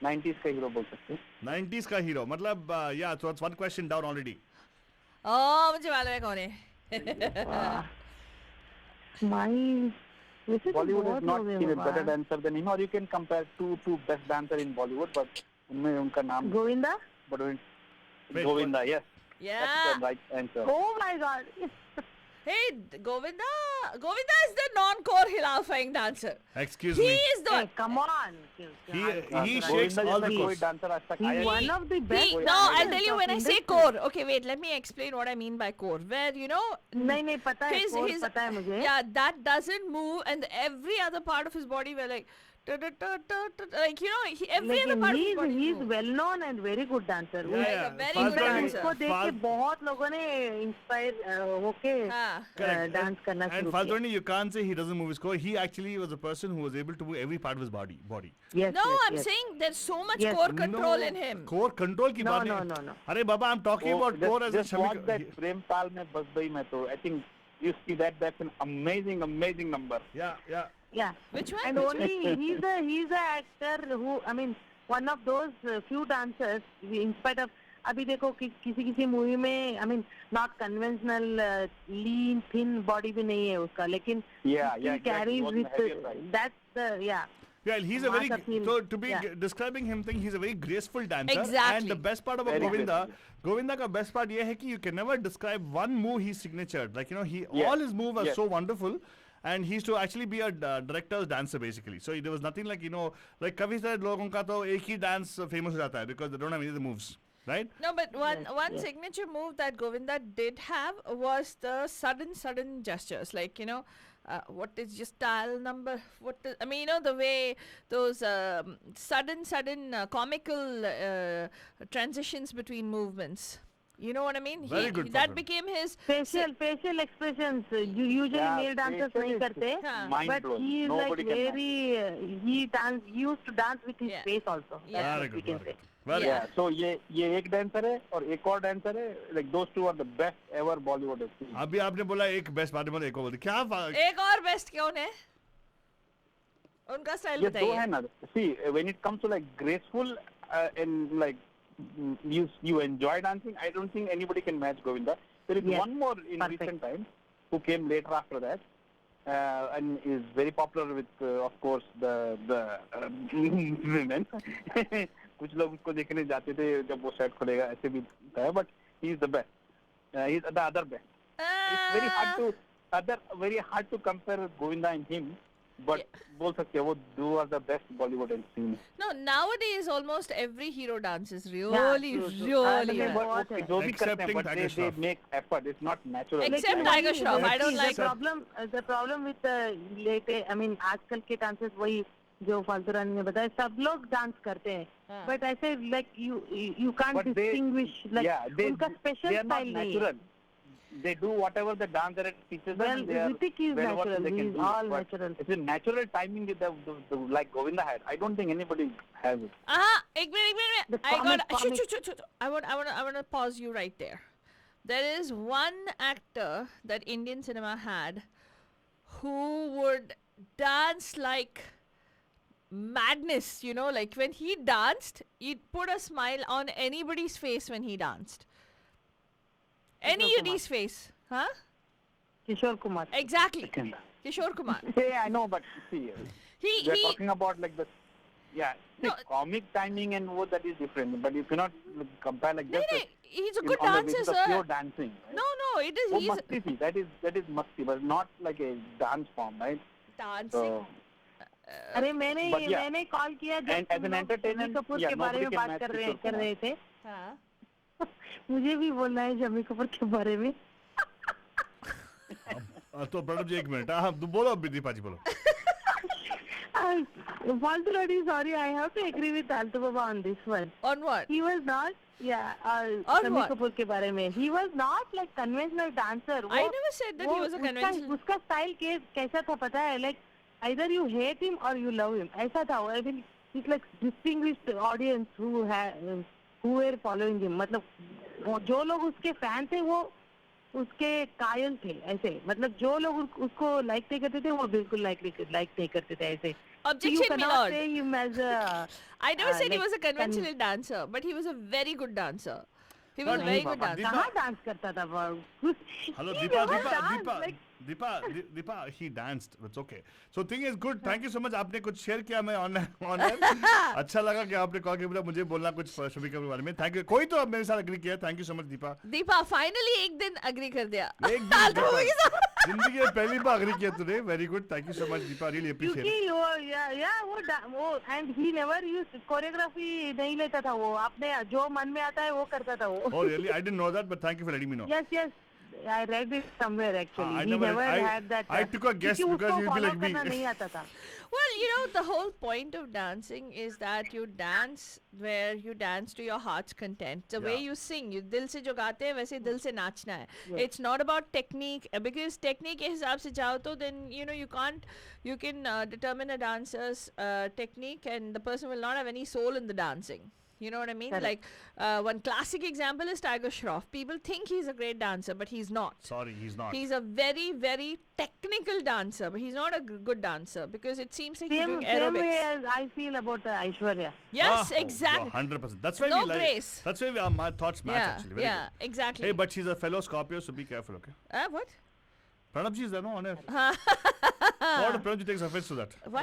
90s का हीरो बोल सकते हैं। 90s का हीरो मतलब या so it's 1 question down already. मुझे मालूम है कौन है। माई Bollywood is not seen a better dancer than him, or you can compare two best dancer in Bollywood, but उनमें उनका नाम Govinda. But Govinda, yes. Yeah. That's the right answer. Oh my God. Hey, Govinda is the non-core hilafing dancer. Excuse He me. is the. Hey, come on. He shakes all the कोई chords. dancer आज तक आया He's नहीं। one of the best. No, I'll tell you when I say core. Okay, wait, let me explain what I mean by core. Where, you know, नहीं पता है, his पता है मुझे। yeah, that doesn't move, and every other part of his body were like, like you know, every other part of his body. He's well known and very good dancer. Yeah, very Fast good Bunny- dancer. उसको देख के बहुत लोगों ने inspire होके हाँ. Correct. Dance करना And शुरू किया। Faltoni, you can't say he doesn't move his core. He actually was a person who was able to move every part of his body. Yes, No, yes, I'm yes. saying there's so much Yes. core control in him. Core control की No, बात no, नहीं। no. अरे बाबा, I'm talking about core as a Just watch that प्रेम ताल में बस गई मैं तो, I think you see that's an amazing number. Yeah. Yeah. Which one? And only he's a actor who, I mean, one of those few dancers, in spite of, अभी देखो किसी movie में, I mean, not conventional lean thin body भी नहीं है उसका, लेकिन he carries with that's the Yeah, he's a very Mass appeal. so to be Yeah. describing him thing, he's a very graceful dancer. Exactly. And the best part about Very Govinda का best part ये है कि you can never describe one move he's signatured. Like you know, Yes. all his moves are Yes. so wonderful. And he used to actually be a director's dancer basically. So there was nothing like you know, like काफी सारे लोगों का तो एक ही dance famous हो जाता है because they don't have any other moves, right? No, but one signature move that Govinda did have was the sudden gestures. Like, you know, what is your style number? I mean, you know, the way those sudden comical transitions between movements. You know what I mean? Very good, That Father. became his facial expressions. Usually male dancers नहीं करते, but he is like very he used to dance with his face also. Yeah. That's Very what we good, can very say. good. Very Yeah, so ये एक dancer है और एक और dancer है, like those two are the best ever Bollywood have seen. अभी आपने बोला एक बेस्ट बात बोला, एक और बोली क्या एक और बेस्ट कौन है? उनका स्टाइल ये दो बताइए। है ना, see when it comes to like graceful and like you enjoy dancing, I don't think anybody can match Govinda. There is one more in recent times who came later after that and is very popular with of course the women. कुछ लोग उसको देखने जाते थे जब वो set खुलेगा, ऐसे भी था, but he is the best. He is the other best. It's very hard to other very hard to compare Govinda and him, but बोल सकते हैं वो two are the best Bollywood singers. No, nowadays almost every hero dances really, true. really I well. बहुत है. जो भी करते हैं, Excepting but Tiger they Shroff. make effort. It's not natural. Except लेकिन Tiger वही- Shroff, I don't the like problem with late, I mean आजकल के डांसर्स वही जो फालतू रानी ने बताया, सब लोग डांस करते हैं, हाँ. but I say like you can't But they- distinguish, like yeah, they उनका special they are not style नहीं है. natural. They do whatever the dance director teaches them. Well, they are Hrithik is well what natural. they can He is do. all But natural. It's a natural timing with the like Govinda had. I don't think anybody has it. एक minute. The I got. comic- Shoot. I want to pause you right there. There is one actor that Indian cinema had who would dance like madness. You know, like when he danced, he'd put a smile on anybody's face when he danced. Anybody's face, huh? Kishore Kumar. Exactly. Second. Kishore Kumar. Yeah, I know, but see, He we're talking about like the No. comic timing and what that is different. But you cannot compare like No, just he's a on good the dancer, basis of sir. pure dancing. Right? No, it is. Oh, He's masti, that is masti, but not like a dance form, right? dancing. So, अरे मैंने call किया जब And as तुम an लोग entertainer, Shammi Kapoor yeah, के बारे में nobody can बात match कर Kishore रहे थे. हाँ. मुझे भी बोलना है शम्मी कपूर के बारे में. तो प्रणब जी एक मिनट हाँ बोलो अब दीपा जी बोलो. Faltu Reddy, sorry, I have to agree with Altu Baba on this one. On what? He was not, On Shammi what? Kapoor के बारे में. He was not like conventional dancer. I never said that he was a conventional. उसका style कैसा था पता है? Like either you hate him or you love him. ऐसा था. I mean, he's like distinguished audience who were following him. मतलब जो लोग उसके फैन थे वो उसके कायल थे ऐसे. मतलब जो लोग उसको लाइक नहीं करते थे वो बिल्कुल लाइक नहीं करते थे ऐसे. Objection, you cannot milord. say him as a I never said he like was a conventional dancer, but he was a very good dancer. He was a But very Deepa, good but dancer. कहाँ dance करता था वो? Hello, He Deepa, never Deepa, danced, Deepa, like- Deepa, he danced. It's okay. So thing is good. Thank you so much. आपने कुछ share किया मैं on अच्छा लगा कि आपने कॉल किया मुझे बोलना कुछ शमी के बारे में. Thank you. कोई तो अब मेरे साथ एग्री किया. Thank you so much Deepa. Deepa finally एक दिन अग्री कर दिया. एक दिन दीपा, जिंदगी में पहली बार एग्री किया तूने. Very good. Thank you so much Deepa. Really क्योंकि अप्रिशिएट. वो and he never used choreography नहीं लेता था वो. आपने जो मन में आता है वो करता था वो. Oh really? I didn't know that, but thank you for letting me know. Yes. I read it somewhere actually. I He never- never I- had that. I took a guess क्योंकि because उसको you'll be follow like me. करना नहीं आता था. Well, you know, the whole point of dancing is that you dance where you dance to your heart's content. The way Yeah. you sing, you दिल से जो गाते हैं वैसे दिल से नाचना है. It's not about technique because technique के हिसाब से जाओ तो then you know you can determine a dancer's technique and the person will not have any soul in the dancing. You know what I mean? Correct. Like one classic example is Tiger Shroff. People think he's a great dancer, but he's not. Sorry, he's not. He's a very, very technical dancer, but he's not a good dancer because it seems like he's Same doing way aerobics. as I feel about Aishwarya. Yes, Oh, exactly. 100%. That's why No we like. grace. That's why my thoughts match actually. Very yeah, good. exactly. Hey, but she's a fellow Scorpio, so be careful, okay? What? Pranab ji is there no on air. What if Pranab ji takes offense to that? Why?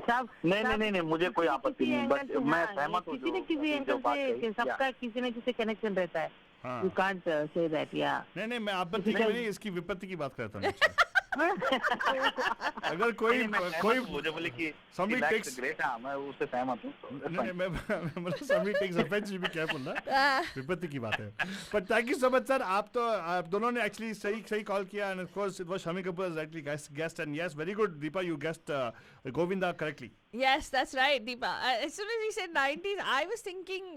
सब नहीं मुझे कोई आपत्ति नहीं. But मैं सहमत हूँ किसी न किसी जो एंगल बात से कही. सबका किसी न किसी कनेक्शन रहता है. हाँ. You can't say that, yeah. नहीं मैं आपत्ति की नहीं इसकी विपत्ति की बात करता हूँ. अगर कोई मुझे बोले कि somebody takes ग्रेट है मैं उससे सहमत हूँ. नहीं मैं मतलब somebody takes offense, you be careful ना. विपत्ति की बात है. But thank you so much sir. आप दोनों ने actually सही कॉल किया and of course it was Shami Kapoor exactly guessed and yes very good Deepa you guessed Govinda correctly. Yes, that's right, Deepa. As soon as he said 90s, I was thinking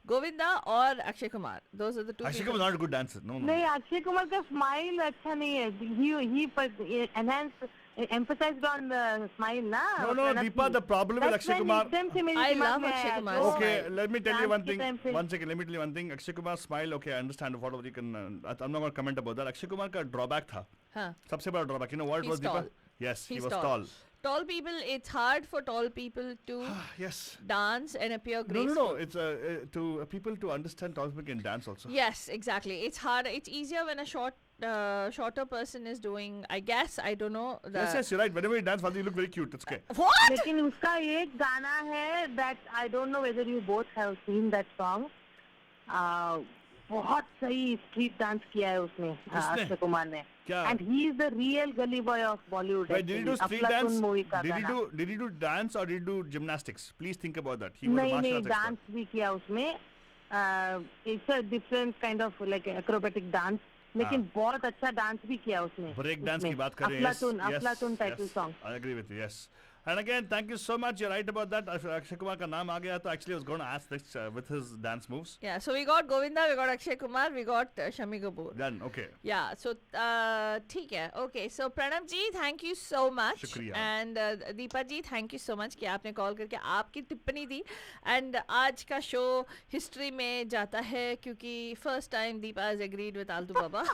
Govinda or Akshay Kumar. Those are the two. Akshay people. Kumar is not a good dancer. No. नहीं अक्षय कुमार का smile अच्छा नहीं है. He enhanced emphasized on the smile ना. No, Deepa, the problem with Akshay Kumar. I love Akshay Kumar. Okay, let me tell you one thing. Dance के time पे- One second, let me tell you one thing. Akshay Kumar's smile, okay, I understand whatever you can. I'm not going to comment about that. Akshay Kumar का drawback था. Huh. सबसे बड़ा drawback. You know what it He's was, Deepa? tall. Yes, he He's was tall. tall. Tall people, it's hard for tall people to Yes. dance and appear graceful. No. It's to people to understand tall people can dance also. Yes, exactly. It's hard. It's easier when a shorter person is doing. I guess I don't know. Yes, you're right. Whenever you dance, Faldi, you look very cute. That's okay. What? लेकिन उसका एक गाना है that I don't know whether you both have seen that song. बहुत सही street dance किया है उसने, अक्षय कुमार ने. क्या? And he is the real gully boy of Bollywood. Wait, did he do street Aflatun dance? movie का Did he गाना. do dance or did he do gymnastics? Please think about that. He was a नहीं martial नहीं, arts expert. Dance भी किया उसमें. It's a different kind of like acrobatic dance. लेकिन बहुत अच्छा डांस भी किया उसने. Break dance की बात कर रहे हैं. अफलातून title song. I agree with you. Yes. And again, thank you so much. You're right about that. Akshay Kumar का नाम आ गया तो actually I was going to ask this with his dance moves. Yeah, so we got Govinda, we got Akshay Kumar, we got Shami Kapoor. Done. Okay. Yeah, so ठीक है. Okay, so Pranab ji, thank you so much. शुक्रिया. And Deepa ji, thank you so much कि आपने call करके आपकी टिप्पणी दी. And आज का शो हिस्ट्री में जाता है क्योंकि first time Deepa has agreed with Altu Baba.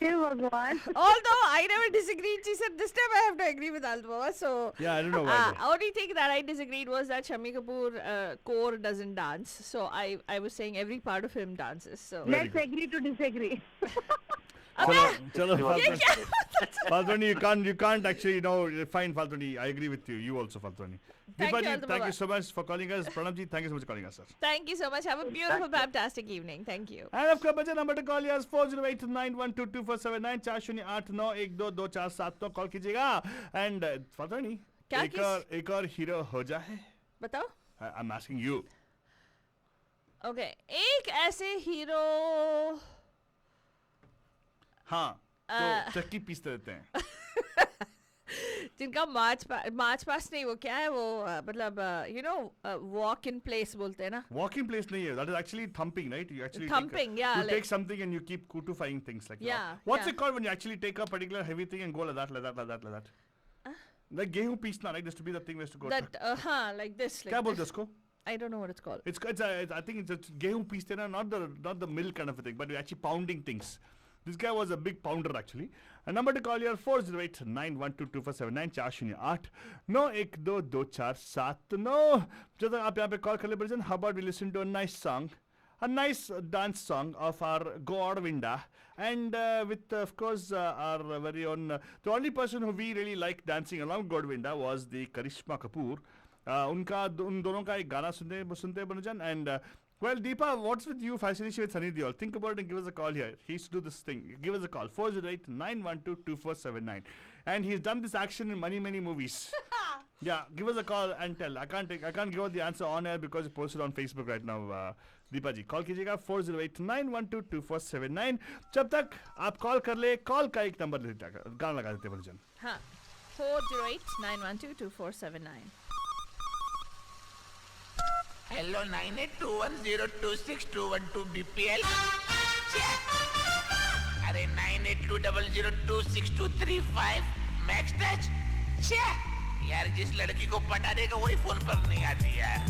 हे भगवान. Although I never disagreed, she said this time I have to agree with Altu Baba. So Yeah, I don't know why. though. only thing that I disagreed was that Shami Kapoor core doesn't dance. So I was saying every part of him dances. So Very Let's agree to disagree. चलो Faltoni, you can't actually fine Faltoni. I agree with you. You also Faltoni. Thank Deepa you, ji, Altu thank Baba. you so much for calling us. Pranab ji, thank you so much for calling us, sir. thank you so much. Have a beautiful, fantastic evening. Thank you. And of course, number to call is 408912247 408912247 call कीजिएगा. And Faltoni, क्या एक और hero हो जाए. बताओ. I'm asking you. Okay, एक ऐसे hero हाँ, तो चक्की पीसते रहते हैं. जिनका मार्च पास नहीं, वो क्या है वो मतलब वॉक इन प्लेस बोलते हैं ना. Walking place नहीं है. That is actually thumping, right? You actually Thumping, yeah, You like- take something and you keep kutifying things like Yeah, that. What's yeah. it called when you actually take a particular heavy thing and go like that? Like गेहूं पीसना, right? Just to be the thing we has to go. That हाँ, like this. क्या Like बोलते हैं this. उसको? I don't know what it's called. I think it's गेहूं पीसते ना, not the mill kind of a thing, but you're actually pounding things. This guy was a big pounder actually. A number to call here 408912247 408 912247. जब तक आप यहाँ पे call कर ले version, how about we listen to a nice song, a nice dance song of our Govinda, and with of course our very own the only person who we really like dancing along Govinda was the Karishma Kapoor. उन दोनों का एक गाना सुनते हैं बनुजान. And well, Deepa, what's with you fascination with Sunny Deol? Think about it and give us a call here. He used to do this thing. Give us a call 408912247 and he's done this action in many movies. Yeah, give us a call and tell. I can't give out the answer on air because it's posted on Facebook right now. Deepa ji, call कीजिएगा 408912247. जब तक आप call कर ले, call का एक number गाना लगा देते हैं बनुजान. हाँ, 408912247. Hello 9821026212 BPL. अरे 9820026235 मैक्स टच. यार जिस लड़की को पटाने का वही फोन पर नहीं आती यार.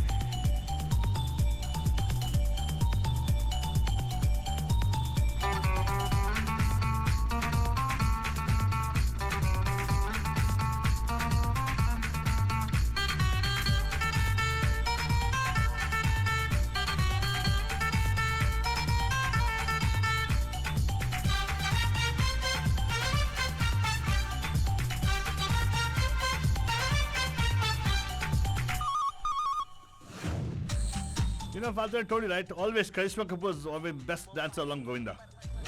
You know, Father, I told you, right? Always Karishma Kapoor is always best dancer along Govinda.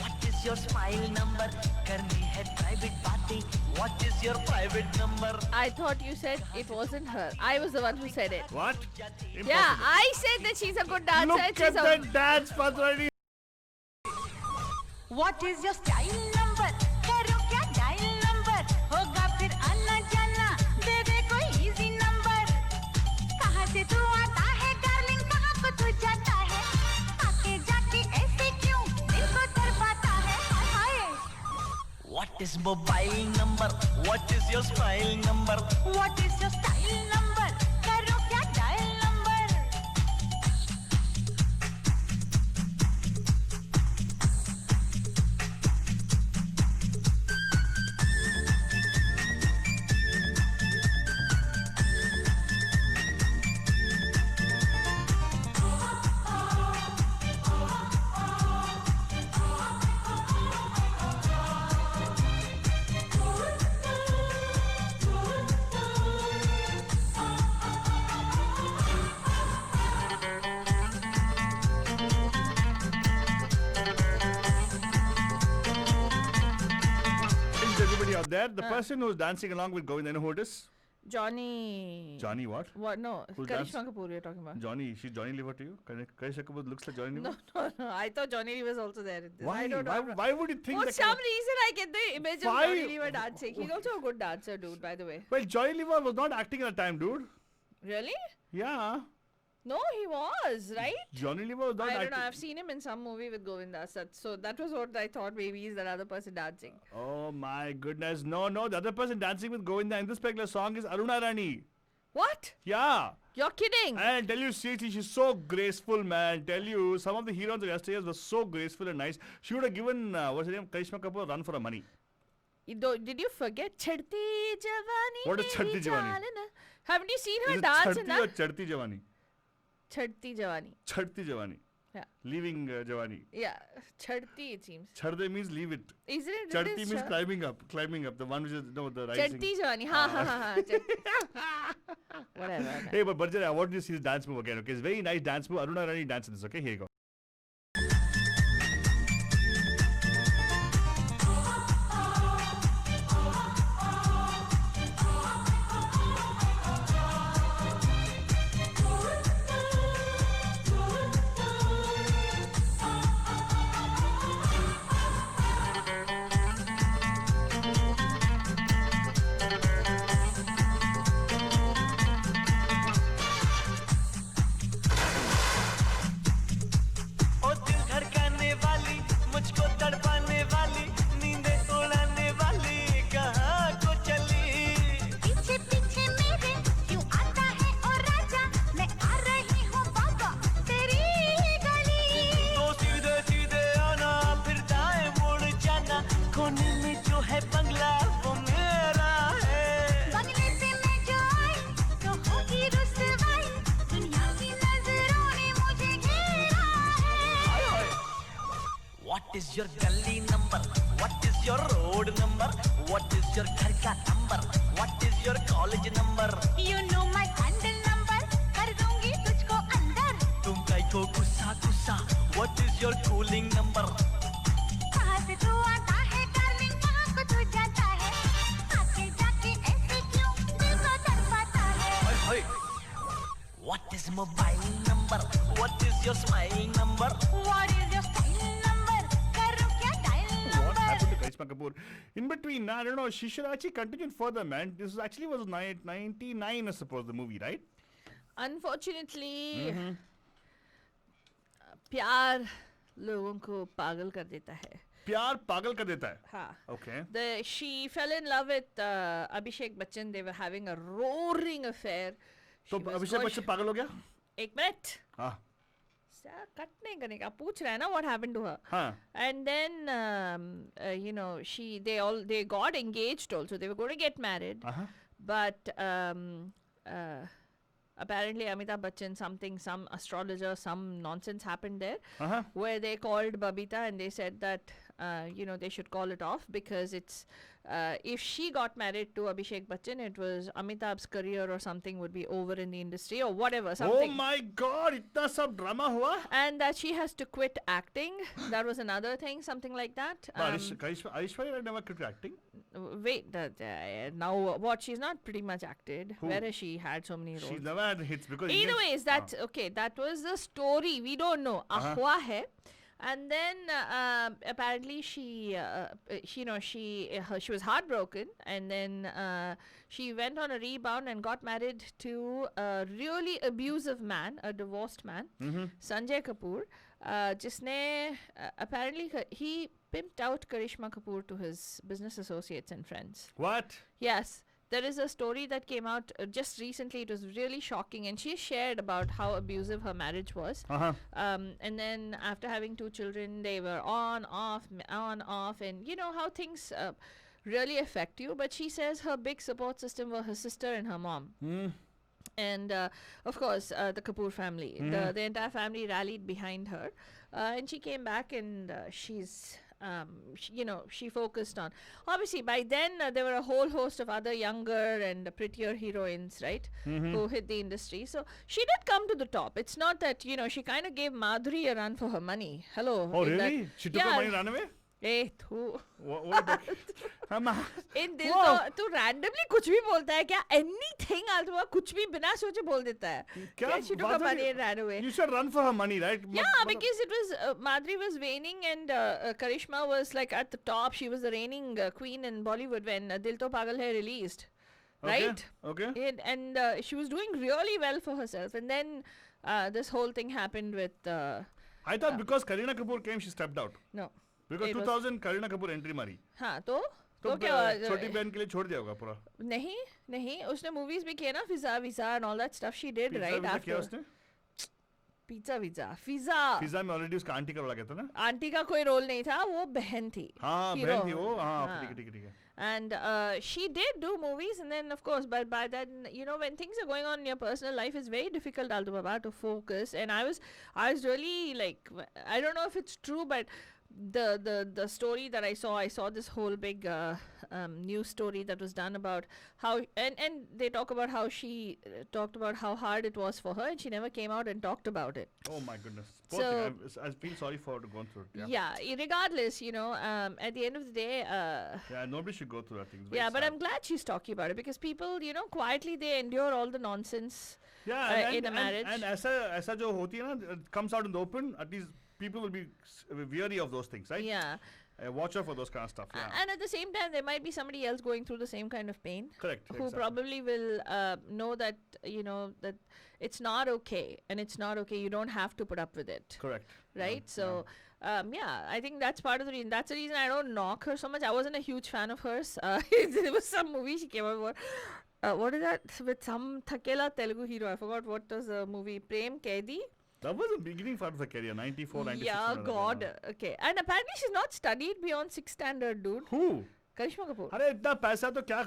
What is your smile number? करनी है private party. What is your private number? I thought you said it wasn't her. I was the one who said it. What? Yeah, I said that she's a good dancer. Look at that dance, Father. What is your style number? करो क्या dial number? होगा फिर आना जाना, दे दे कोई easy number. कहाँ से तू आता है darling, कहाँ को तू जाता है? आके जाके ऐसे क्यों दिल को दरबाता है? हाय. What is mobile number? What is your smile number? What is your style number? करो क्या dial number? there, the person who's dancing along with Govinda, you know who it is? Johnny. Johnny what? What? No, Who's Karishma Kapoor we're talking about. Johnny. She's Johnny Lever to you? Karishma Kapoor looks like Johnny No, Lever? no, no. I thought Johnny Lee was also there in this. Why? I don't know. Why would you think For that? some reason, I get the image of Why? Johnny Lever dancing. He's also a good dancer, dude, by the way. Well, Johnny Lever was not acting at the time, dude. Really? Yeah. No, he was, right? Johnny Lever was not I don't acting. know. I've seen him in some movie with Govinda. So that was what I thought. Maybe he's that other person dancing. Oh my goodness. No, the other person dancing with Govinda in this particular song is Aruna Rani. What? Yeah. You're kidding. And tell you seriously, she's so graceful, man. Tell you, some of the heroines of yesteryears were so graceful and nice. She would have given, what's her name, Karishma Kapoor a run for her money. Did you forget Chadti Javani? What is Meri Chadti Javani? Chalana? Haven't you seen her Is it dance in Chadti that? or Chadti Javani? Chadti Javani. Chadti Javani. Yeah. Leaving Javani. Yeah. Chadti, it seems. Chadde means leave it. Isn't it? Chadti It is means climbing up. The one which is, no, the rising. Chadti Javani. Ha. Whatever. Okay. Hey, but Barjana, I want you to see this dance move again, okay? It's a very nice dance move. Aruna Rani dances this, okay? Here you go. ओ दिल धड़काने वाली, मुझको तड़पाने वाली, नींदें उड़ाने वाली, कहाँ को चली? पीछे पीछे मेरे क्यों आता है ओ राजा, मैं आ रही हूँ बाबा तेरी गली। तो सीधे सीधे आना, फिर दाएं मुड़ जाना, कोने में जो है बंगला वो मेरा है। बंगले से मैं जो आई तो होगी रुसवाई, दुनिया की नजरों ने मुझे घेरा है। What is your gully number? What is your road number? What is your घर का number? What is your college number? You know my handle number, कर दूंगी तुझको अंदर। तुम कहीं को गुस्सा गुस्सा? What is your cooling number? कहाँ से तू आता है डार्लिंग, कहाँ को तू जाता है, आके जाके ऐसे क्यों दिल को तड़पाता है। What is mobile number? What is your smile number? What is your style number, करूँ क्या dial What number? happened to Karishma Kapoor? In between, I don't know, she should actually continue further, man. This actually was 99, I suppose, the movie, right? Unfortunately, प्यार लोगों को पागल कर देता है. प्यार पागल कर देता है. हाँ. Okay. She fell in love with Abhishek Bachchan. They were having a roaring affair. तो अभिषेक बच्चन पागल हो गया? एक मिनट. हाँ. कट नहीं करने का पूछ रहा है ना what happened to her. हाँ. And then you know they got engaged also. They were going to get married. But apparently Amitabh Bachchan some astrologer, some nonsense happened there where they called Babita and they said that they should call it off because it's if she got married to Abhishek Bachchan, it was Amitabh's career or something would be over in the industry or whatever. Something. Oh my God! इतना सब drama हुआ? And that she has to quit acting. That was another thing, something like that. Aishwarya Rai never quit acting. Wait, now what? She's not pretty much acted. Who? Where has she had so many roles? She's never had hits because. Either ways, that's okay. That was the story. We don't know. Ahwa hai. And then apparently she was heartbroken, and then she went on a rebound and got married to a really abusive man, a divorced man, Sanjay Kapoor, jisne apparently he pimped out Karishma Kapoor to his business associates and friends. What? Yes. There is a story that came out just recently. It was really shocking, and she shared about how abusive her marriage was. And then after having 2 children, they were on, off, and you know how things really affect you. But she says her big support system were her sister and her mom. And of course, the Kapoor family. The entire family rallied behind her. And she came back and she's... she focused on. Obviously, by then there were a whole host of other younger and prettier heroines, right, who hit the industry. So she did come to the top. It's not that she kind of gave Madhuri a run for her money. Hello. Oh really? She took her money and ran away? ए तू हम इन दिल तो तू randomly कुछ भी बोलता है क्या? एनीथिंग आल्टो कुछ भी बिना सोचे बोल देता है. क्या she took her money and ran away. You should run for her money, right? Yeah, because it was Madhuri was reigning and Karishma was like at the top. She was the reigning queen in Bollywood when Dil To Pagal Hai released, right? Okay. And she was doing really well for herself. And then this whole thing happened with. I thought because Kareena Kapoor came, she stepped out. No. Because 2000 Kareena Kapoor entry मारी. हाँ तो क्या छोटी बहन के लिए छोड़ दिया होगा पूरा. नहीं उसने movies भी किए ना, Fiza and all that stuff she did right after. किया उसने? Fiza में already उसका आंटी का रोल गया था ना? आंटी का कोई रोल नहीं था, वो बहन थी. हाँ बहन थी वो, हाँ ठीक है. And she did do movies, and then of course, but by then, you know, when things are going on in your personal life, it's very difficult, Alto Baba, to focus. And I was really like, I don't know if it's true, but the story that I saw this whole big news story that was done about how and they talk about how she talked about how hard it was for her, and she never came out and talked about it. Oh my goodness. So I feel sorry for her to go through it. Yeah, regardless, you know, at the end of the day, yeah, nobody should go through that thing. Yeah, but I'm glad she's talking about it, because people, you know, quietly they endure all the nonsense in a marriage. And ऐसा जो होती है ना, it comes out in the open, at least people will be weary of those things, right? Yeah. Watch out for those kind of stuff. Yeah. And at the same time, there might be somebody else going through the same kind of pain. Correct. Who exactly. probably will know that, you know, that it's not okay, and it's not okay. You don't have to put up with it. Correct. Right? So, yeah, I think that's part of the reason. That's the reason I don't knock her so much. I wasn't a huge fan of hers. There was some movie she came out for. What is that? With some Thakela Telugu hero. I forgot what was the movie. Prem Kaidi. That was the beginning part of her career, 94, 96. Yeah, God. Okay. And apparently she's not studied beyond 6th standard, dude. Who? Karishma Kapoor. अरे इतना पैसा तो क्या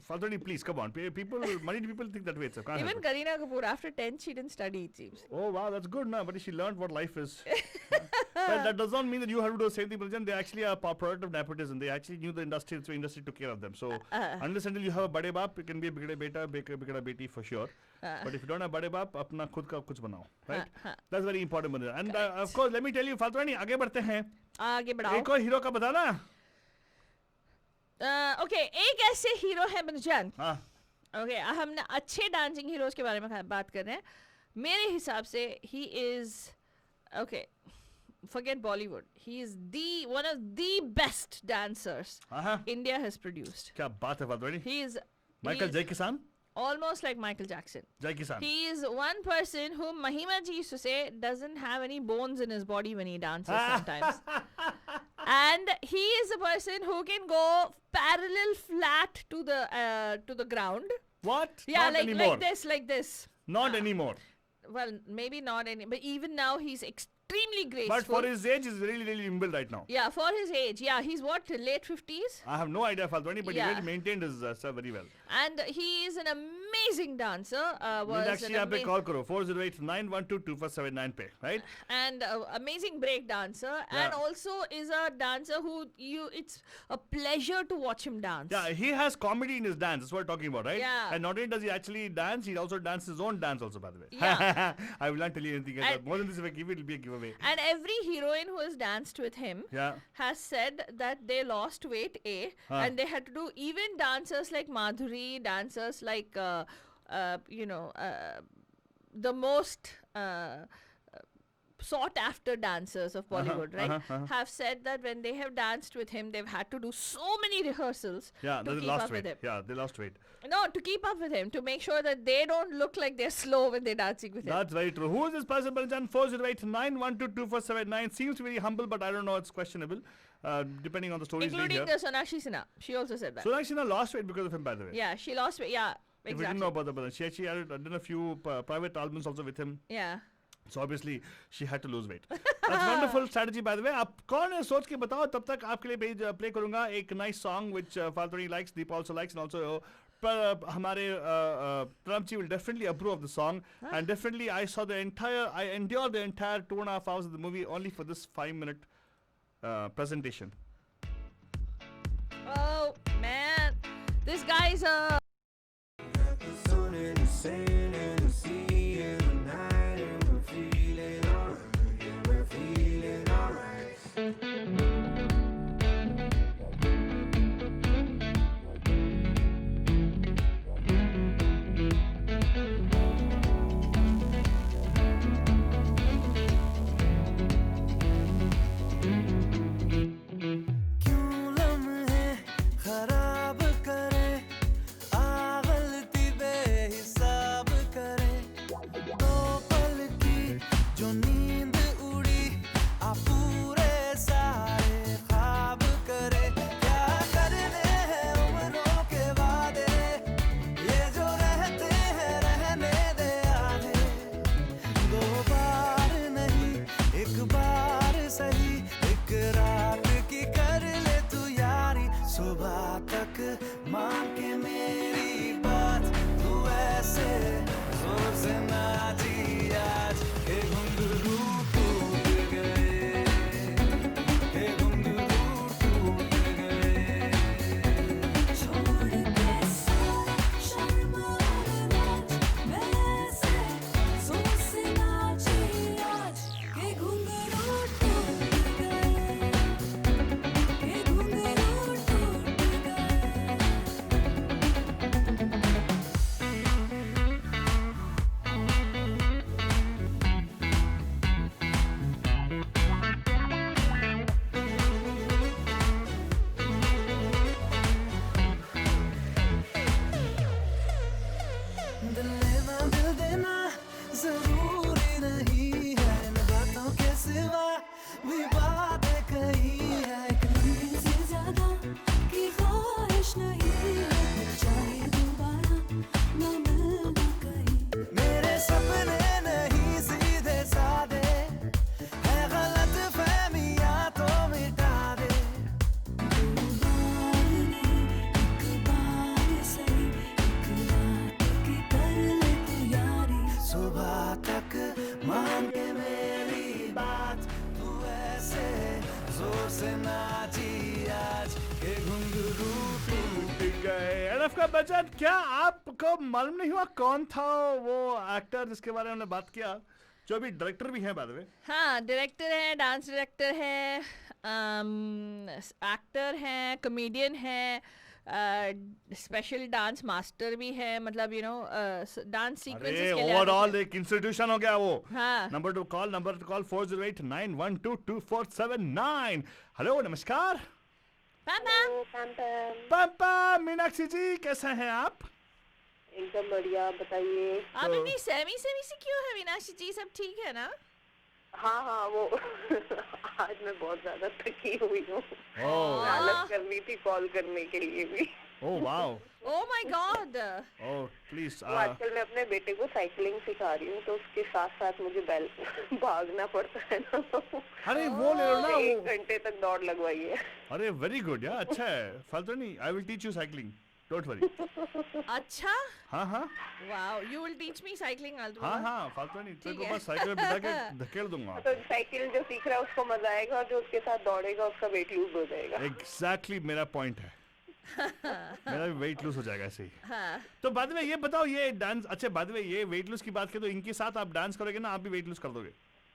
Faltoni, please come on. Money people think that way. It's Even Kareena Kapoor, after 10th, she didn't study, it seems. Oh wow, that's good, no? But she learned what life is. But that does not mean that you have to do the same thing. But they actually are a product of nepotism. They actually knew the industry, so the industry took care of them. So unless until you have a bade baap, you can be a bigade beta, bigada beti for sure. But if you don't have bade baap, अपना खुद का कुछ बनाओ, right? That's very important. And of course, let me tell you, Faltoni, आगे बढ़ते हैं. आगे बढ़ाओ. एक और हीरो का बताना. Okay, एक ऐसे हीरो है बंजन. Okay, हमने अच्छे डांसिंग हीरोज के बारे में बात कर रहे हैं. मेरे हिसाब से he is, okay, forget Bollywood. He is one of the best dancers India has produced. क्या बात है Faltoni? He is Michael Jai Kisan? Almost like Michael Jackson. Jai Kisan. He is one person whom Mahima ji used to say doesn't have any bones in his body when he dances sometimes. And he is a person who can go parallel flat to the ground. What? Yeah, not anymore. like this. Not anymore. Well, maybe not any, but even now he's extremely graceful. But for his age, he's really, really nimble right now. Yeah, for his age. Yeah, he's what, late 50s? I have no idea, Faltoni, but he really maintained his stuff very well. And he is an amazing dancer. Actually, आप पे call करो 408-912-2479 पे, right? And amazing break dancer, and also is a dancer who it's a pleasure to watch him dance. Yeah, he has comedy in his dance. That's what we're talking about, right? Yeah. And not only does he actually dance, he also dances his own dance also, by the way. Yeah. I will not tell you anything else. More than this, if I give it, it'll be a giveaway. And every heroine who has danced with him has said that they lost weight, and they had to do, even dancers like Madhuri, dancers like, the most sought after dancers of Bollywood, right? Have said that when they have danced with him, they've had to do so many rehearsals to keep up with him. Yeah, they lost weight. No, to keep up with him, to make sure that they don't look like they're slow when they're dancing with him. That's very true. Who is this person, Baljan? 408-912-2479. Seems very humble, but I don't know, it's questionable. Depending on the stories we hear. Including the Sonakshi Sinha. She also said that. Sonakshi Sinha lost weight because of him, by the way. Yeah, she lost weight. Yeah, exactly. If we didn't know about the she actually had done a few private albums also with him. Yeah. So obviously she had to lose weight. That's wonderful strategy, by the way. आप कौन है सोच के बताओ, तब तक आपके लिए play करूँगा एक nice song which Faltoni likes, Deep also likes, and also हमारे Pranab ji will definitely approve of the song. And definitely I endured the entire 2.5 hours of the movie only for this 5-minute presentation. Oh man, this guy's a. नहीं है इन बातों के सिवा भी बातें कही है एक रंगीन से ज्यादा की ख्वाहिश नहीं है चाहे दोबारा न मिलना कहीं मेरे सपने नहीं सीधे सादे है गलत फहमियां तो मिटा दे दो बार नहीं एक बार सही एक रात की कर ले तू यारी सुबह तक मान के मेरी बात तू ऐसे जोर से नाची आज के घुंघरू टूट गए। एंड ऑफ कोर्स बच्चन, क्या आपको मालूम नहीं हुआ कौन था वो एक्टर जिसके बारे में हमने बात किया, जो अभी डायरेक्टर भी है बाय द वे? हाँ, डायरेक्टर है, डांस डायरेक्टर है, एक्टर है, कॉमेडियन है, स्पेशल डांस मास्टर भी है, मतलब यू नो डांस सीक्वेंसेस अरे के लिए ओवरऑल एक इंस्टीट्यूशन हो गया वो। हाँ। Number two call 4089122479। हेलो, नमस्कार। पापा पापा मीनाक्षी जी, कैसे हैं आप? एकदम बढ़िया, बताइए। आप इतनी सेमी से क्यों है मीनाक्षी जी, सब ठीक है ना? हाँ वो आज मैं बहुत ज्यादा थकी हुई हूँ, ओह मेहनत करनी थी कॉल करने के लिए भी। Oh wow, oh my God. Oh please. तो आजकल मैं अपने बेटे को साइकिलिंग सिखा रही हूँ, तो उसके साथ साथ मुझे भागना पड़ता है ना। अरे वो ले लो ना, 1 घंटे तक दौड़ लगवाइए। अरे वेरी गुड यार, अच्छा है। फालतू नहीं, I will teach you cycling, don't worry. अच्छा, हाँ हाँ wow, you will teach me cycling Alto. हाँ, फालतू नहीं, तेरे को ठीक है। बस साइकिल पे बिठा के धकेल दूंगा। तो साइकिल जो सीख रहा है उसको मजा आएगा, और जो उसके साथ दौड़ेगा उसका वेट लूज हो जाएगा। एग्जैक्टली मेरा पॉइंट है। मेरा भी वेट लूज हो जाएगा ऐसे ही। हाँ। तो बाद में ये बताओ, ये डांस, अच्छा बाद में ये वेट लूज की बात करें तो इनके साथ आप डांस करोगे ना, आप भी वेट लूज कर दोगे?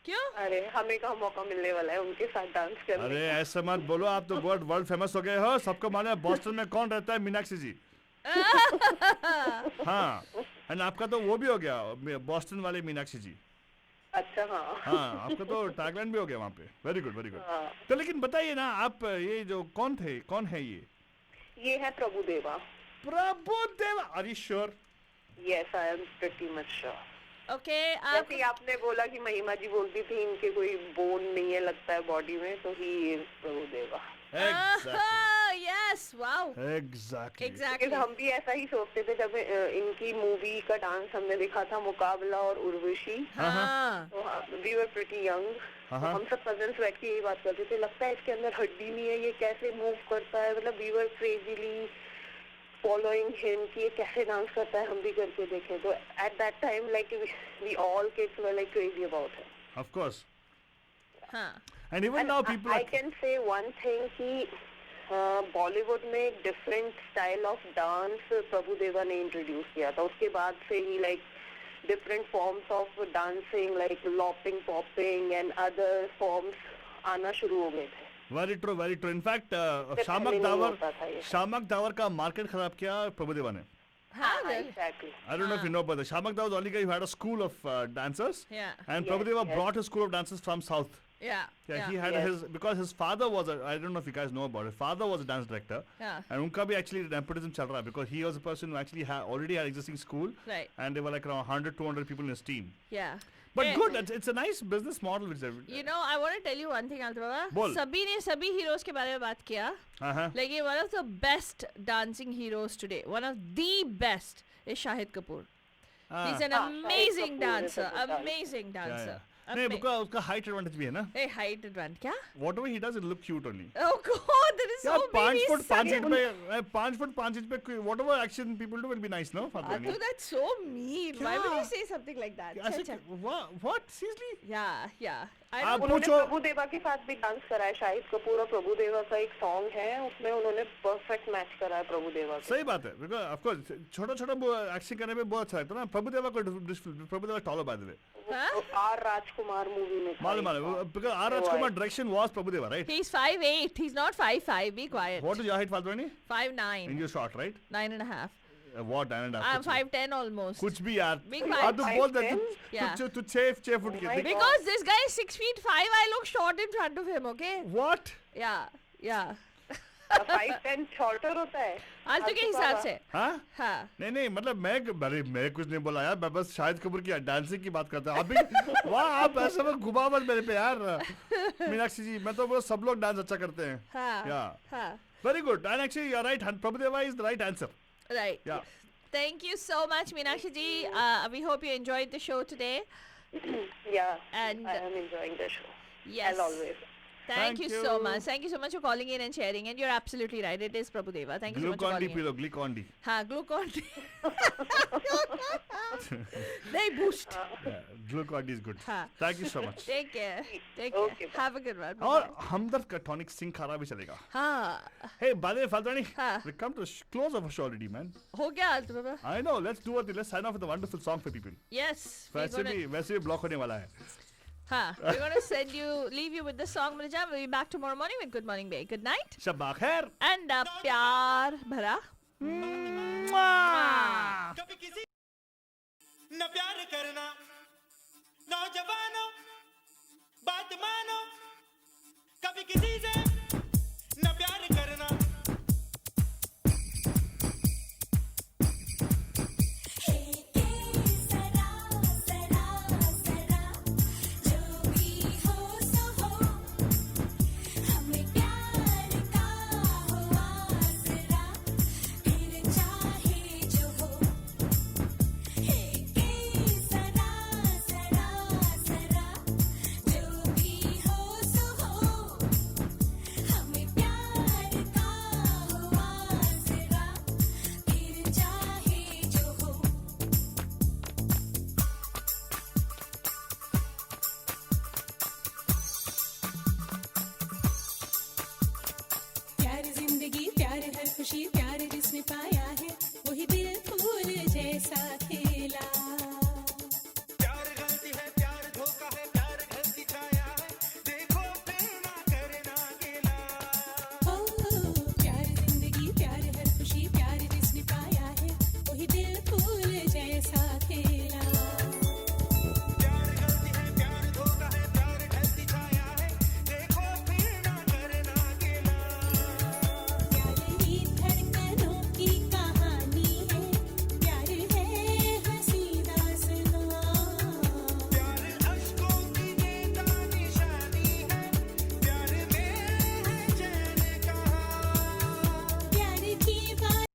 क्यों? अरे हमें कहाँ मौका मिलने वाला है उनके साथ डांस करने अरे ऐसा मत बोलो, आप तो वर्ल्ड फेमस हो गए हो, सबको मालूम है बॉस्टन में कौन रहता है, मीनाक्षी जी। हाँ, एंड आपका तो वो भी हो गया, बॉस्टन वाले मीनाक्षी जी। अच्छा, हाँ, आपका तो टैगलाइन भी हो गया वहाँ पे। Very good, very good. हाँ। तो लेकिन बताइए ना, आप ये जो कौन है ये है Prabhudeva. Prabhudeva, are you sure? Yes, I am pretty much sure. Okay, जैसे ही आपने बोला कि महिमा जी बोलती थी इनके कोई बोन नहीं है लगता है बॉडी में, तो he is Prabhudeva. Yes, wow, exactly. Because हम भी ऐसा ही सोचते थे जब इनकी मूवी का डांस हमने देखा था, मुकाबला और उर्वशी। हाँ। वी वर प्रीटी यंग, हम सब कजिन्स बैठ के यही बात करते थे, लगता है इसके अंदर हड्डी नहीं है, ये कैसे मूव करता है, मतलब we were crazily following him कि ये कैसे डांस करता है, हम भी करके देखें। तो at that time like we all kids were like crazy about him. Of course. हाँ। And even now people I can say one thing कि बॉलीवुड में एक different style of dance Prabhudeva ने इंट्रोड्यूस किया था, उसके बाद से ही like different forms of dancing like locking, popping and other forms आना शुरू हो गए थे। Very true, very true. In fact Shiamak Davar का मार्केट खराब किया प्रभुदेवा ने। Exactly. I don't know if you know about that. Shamak Davar was the only guy who had a school of dancers. Yeah. And Yes, Prabhudeva yes. brought his school of dancers from South. Yeah. He had Yes. because his father was I don't know if you guys know about it. Father was a dance director. Yeah. And unka bhi actually nepotism chal raha because he was a person who actually already had existing school. Right. And there were like around 100-200 people in his team. Yeah. But Yeah. good, it's a nice business model. Which You know, I want to tell you one thing, Alto Baba. बोल। सभी ने सभी heroes के बारे में बात किया, लेकिन one of the best dancing heroes today, one of the best, is Shahid Kapoor. He's an amazing Shahid Kapoor is a dancer, good dancer. amazing dancer. नहीं because उसका height advantage भी है ना. Hey, height advantage क्या? Whatever he does, it look cute only. Oh God, that is so यार 5 foot 5 baby. Inch पे 5 foot 5 inch पे whatever action people do will be nice, no? Alto, that's so mean. Why would you say something like that? ऐसे what seriously? Yeah. आप उन्होंने पूछो प्रभुदेवा के साथ भी डांस करा है, शाहिद कपूर और प्रभुदेवा का एक सॉन्ग है, उसमें उन्होंने परफेक्ट मैच करा है प्रभुदेवा के। सही बात है बिकॉज़ ऑफ कोर्स छोटा एक्शन करने में बहुत अच्छा लगता है ना. Prabhudeva tall by the way. R Rajkumar movie में मालूम because R Rajkumar direction was Prabhudeva, right? He's 5'8". He's not 5'5". Be quiet. What is your height, Faltwani? 5'9". And you're short, right? 9.5. What 9.5? I'm 5'10" almost. कुछ भी यार. Big आप तो बोल दे 5'10"? Yeah. तू 6 फुट की. Because this guy is 6'5", I look short in front of him. Okay. What? Yeah. 5-10 shorter होता है आलतू के हिसाब से। हाँ हाँ नहीं मतलब मैं कुछ नहीं बोला यार, मैं बस शाहिद कपूर की डांसिंग की बात करता हूँ। आप भी वाह, आप ऐसे में घुमा मत मेरे पे यार मीनाक्षी जी, मैं तो वो सब लोग डांस अच्छा करते हैं। हाँ very good, and actually you are right, Prabhudeva is the right answer. right. Yeah. Thank you so much, Meenakshi ji. We hope you enjoyed the show today. And I am enjoying the show yes, as always. Thank you so much. Thank you so much for calling in and sharing. And you're absolutely right. It is Prabhudeva. Thank you so much for calling in. Glucon D. हाँ, Glucon D. नहीं boost. Glucon D is good. हाँ. Thank you so much. Take care. Okay, bye. Have a good one. और हमदर्द का tonic Singh खारा भी चलेगा। हाँ. Hey, by the way, Faltani, हाँ. we come to close of a show already, man. हो गया आलतू बाबा? I know. Let's do it. Let's sign off with a wonderful song for people. Yes. वैसे भी ब्लॉक होने वाला है। हाँ, we're going to leave you with this song, Manaja. We'll be back tomorrow morning with Good Morning Bay. Good night. शब्बा खैर। And प्यार भरा। कभी किसी न प्यार करना, नौजवानों बात मानो, कभी किसी से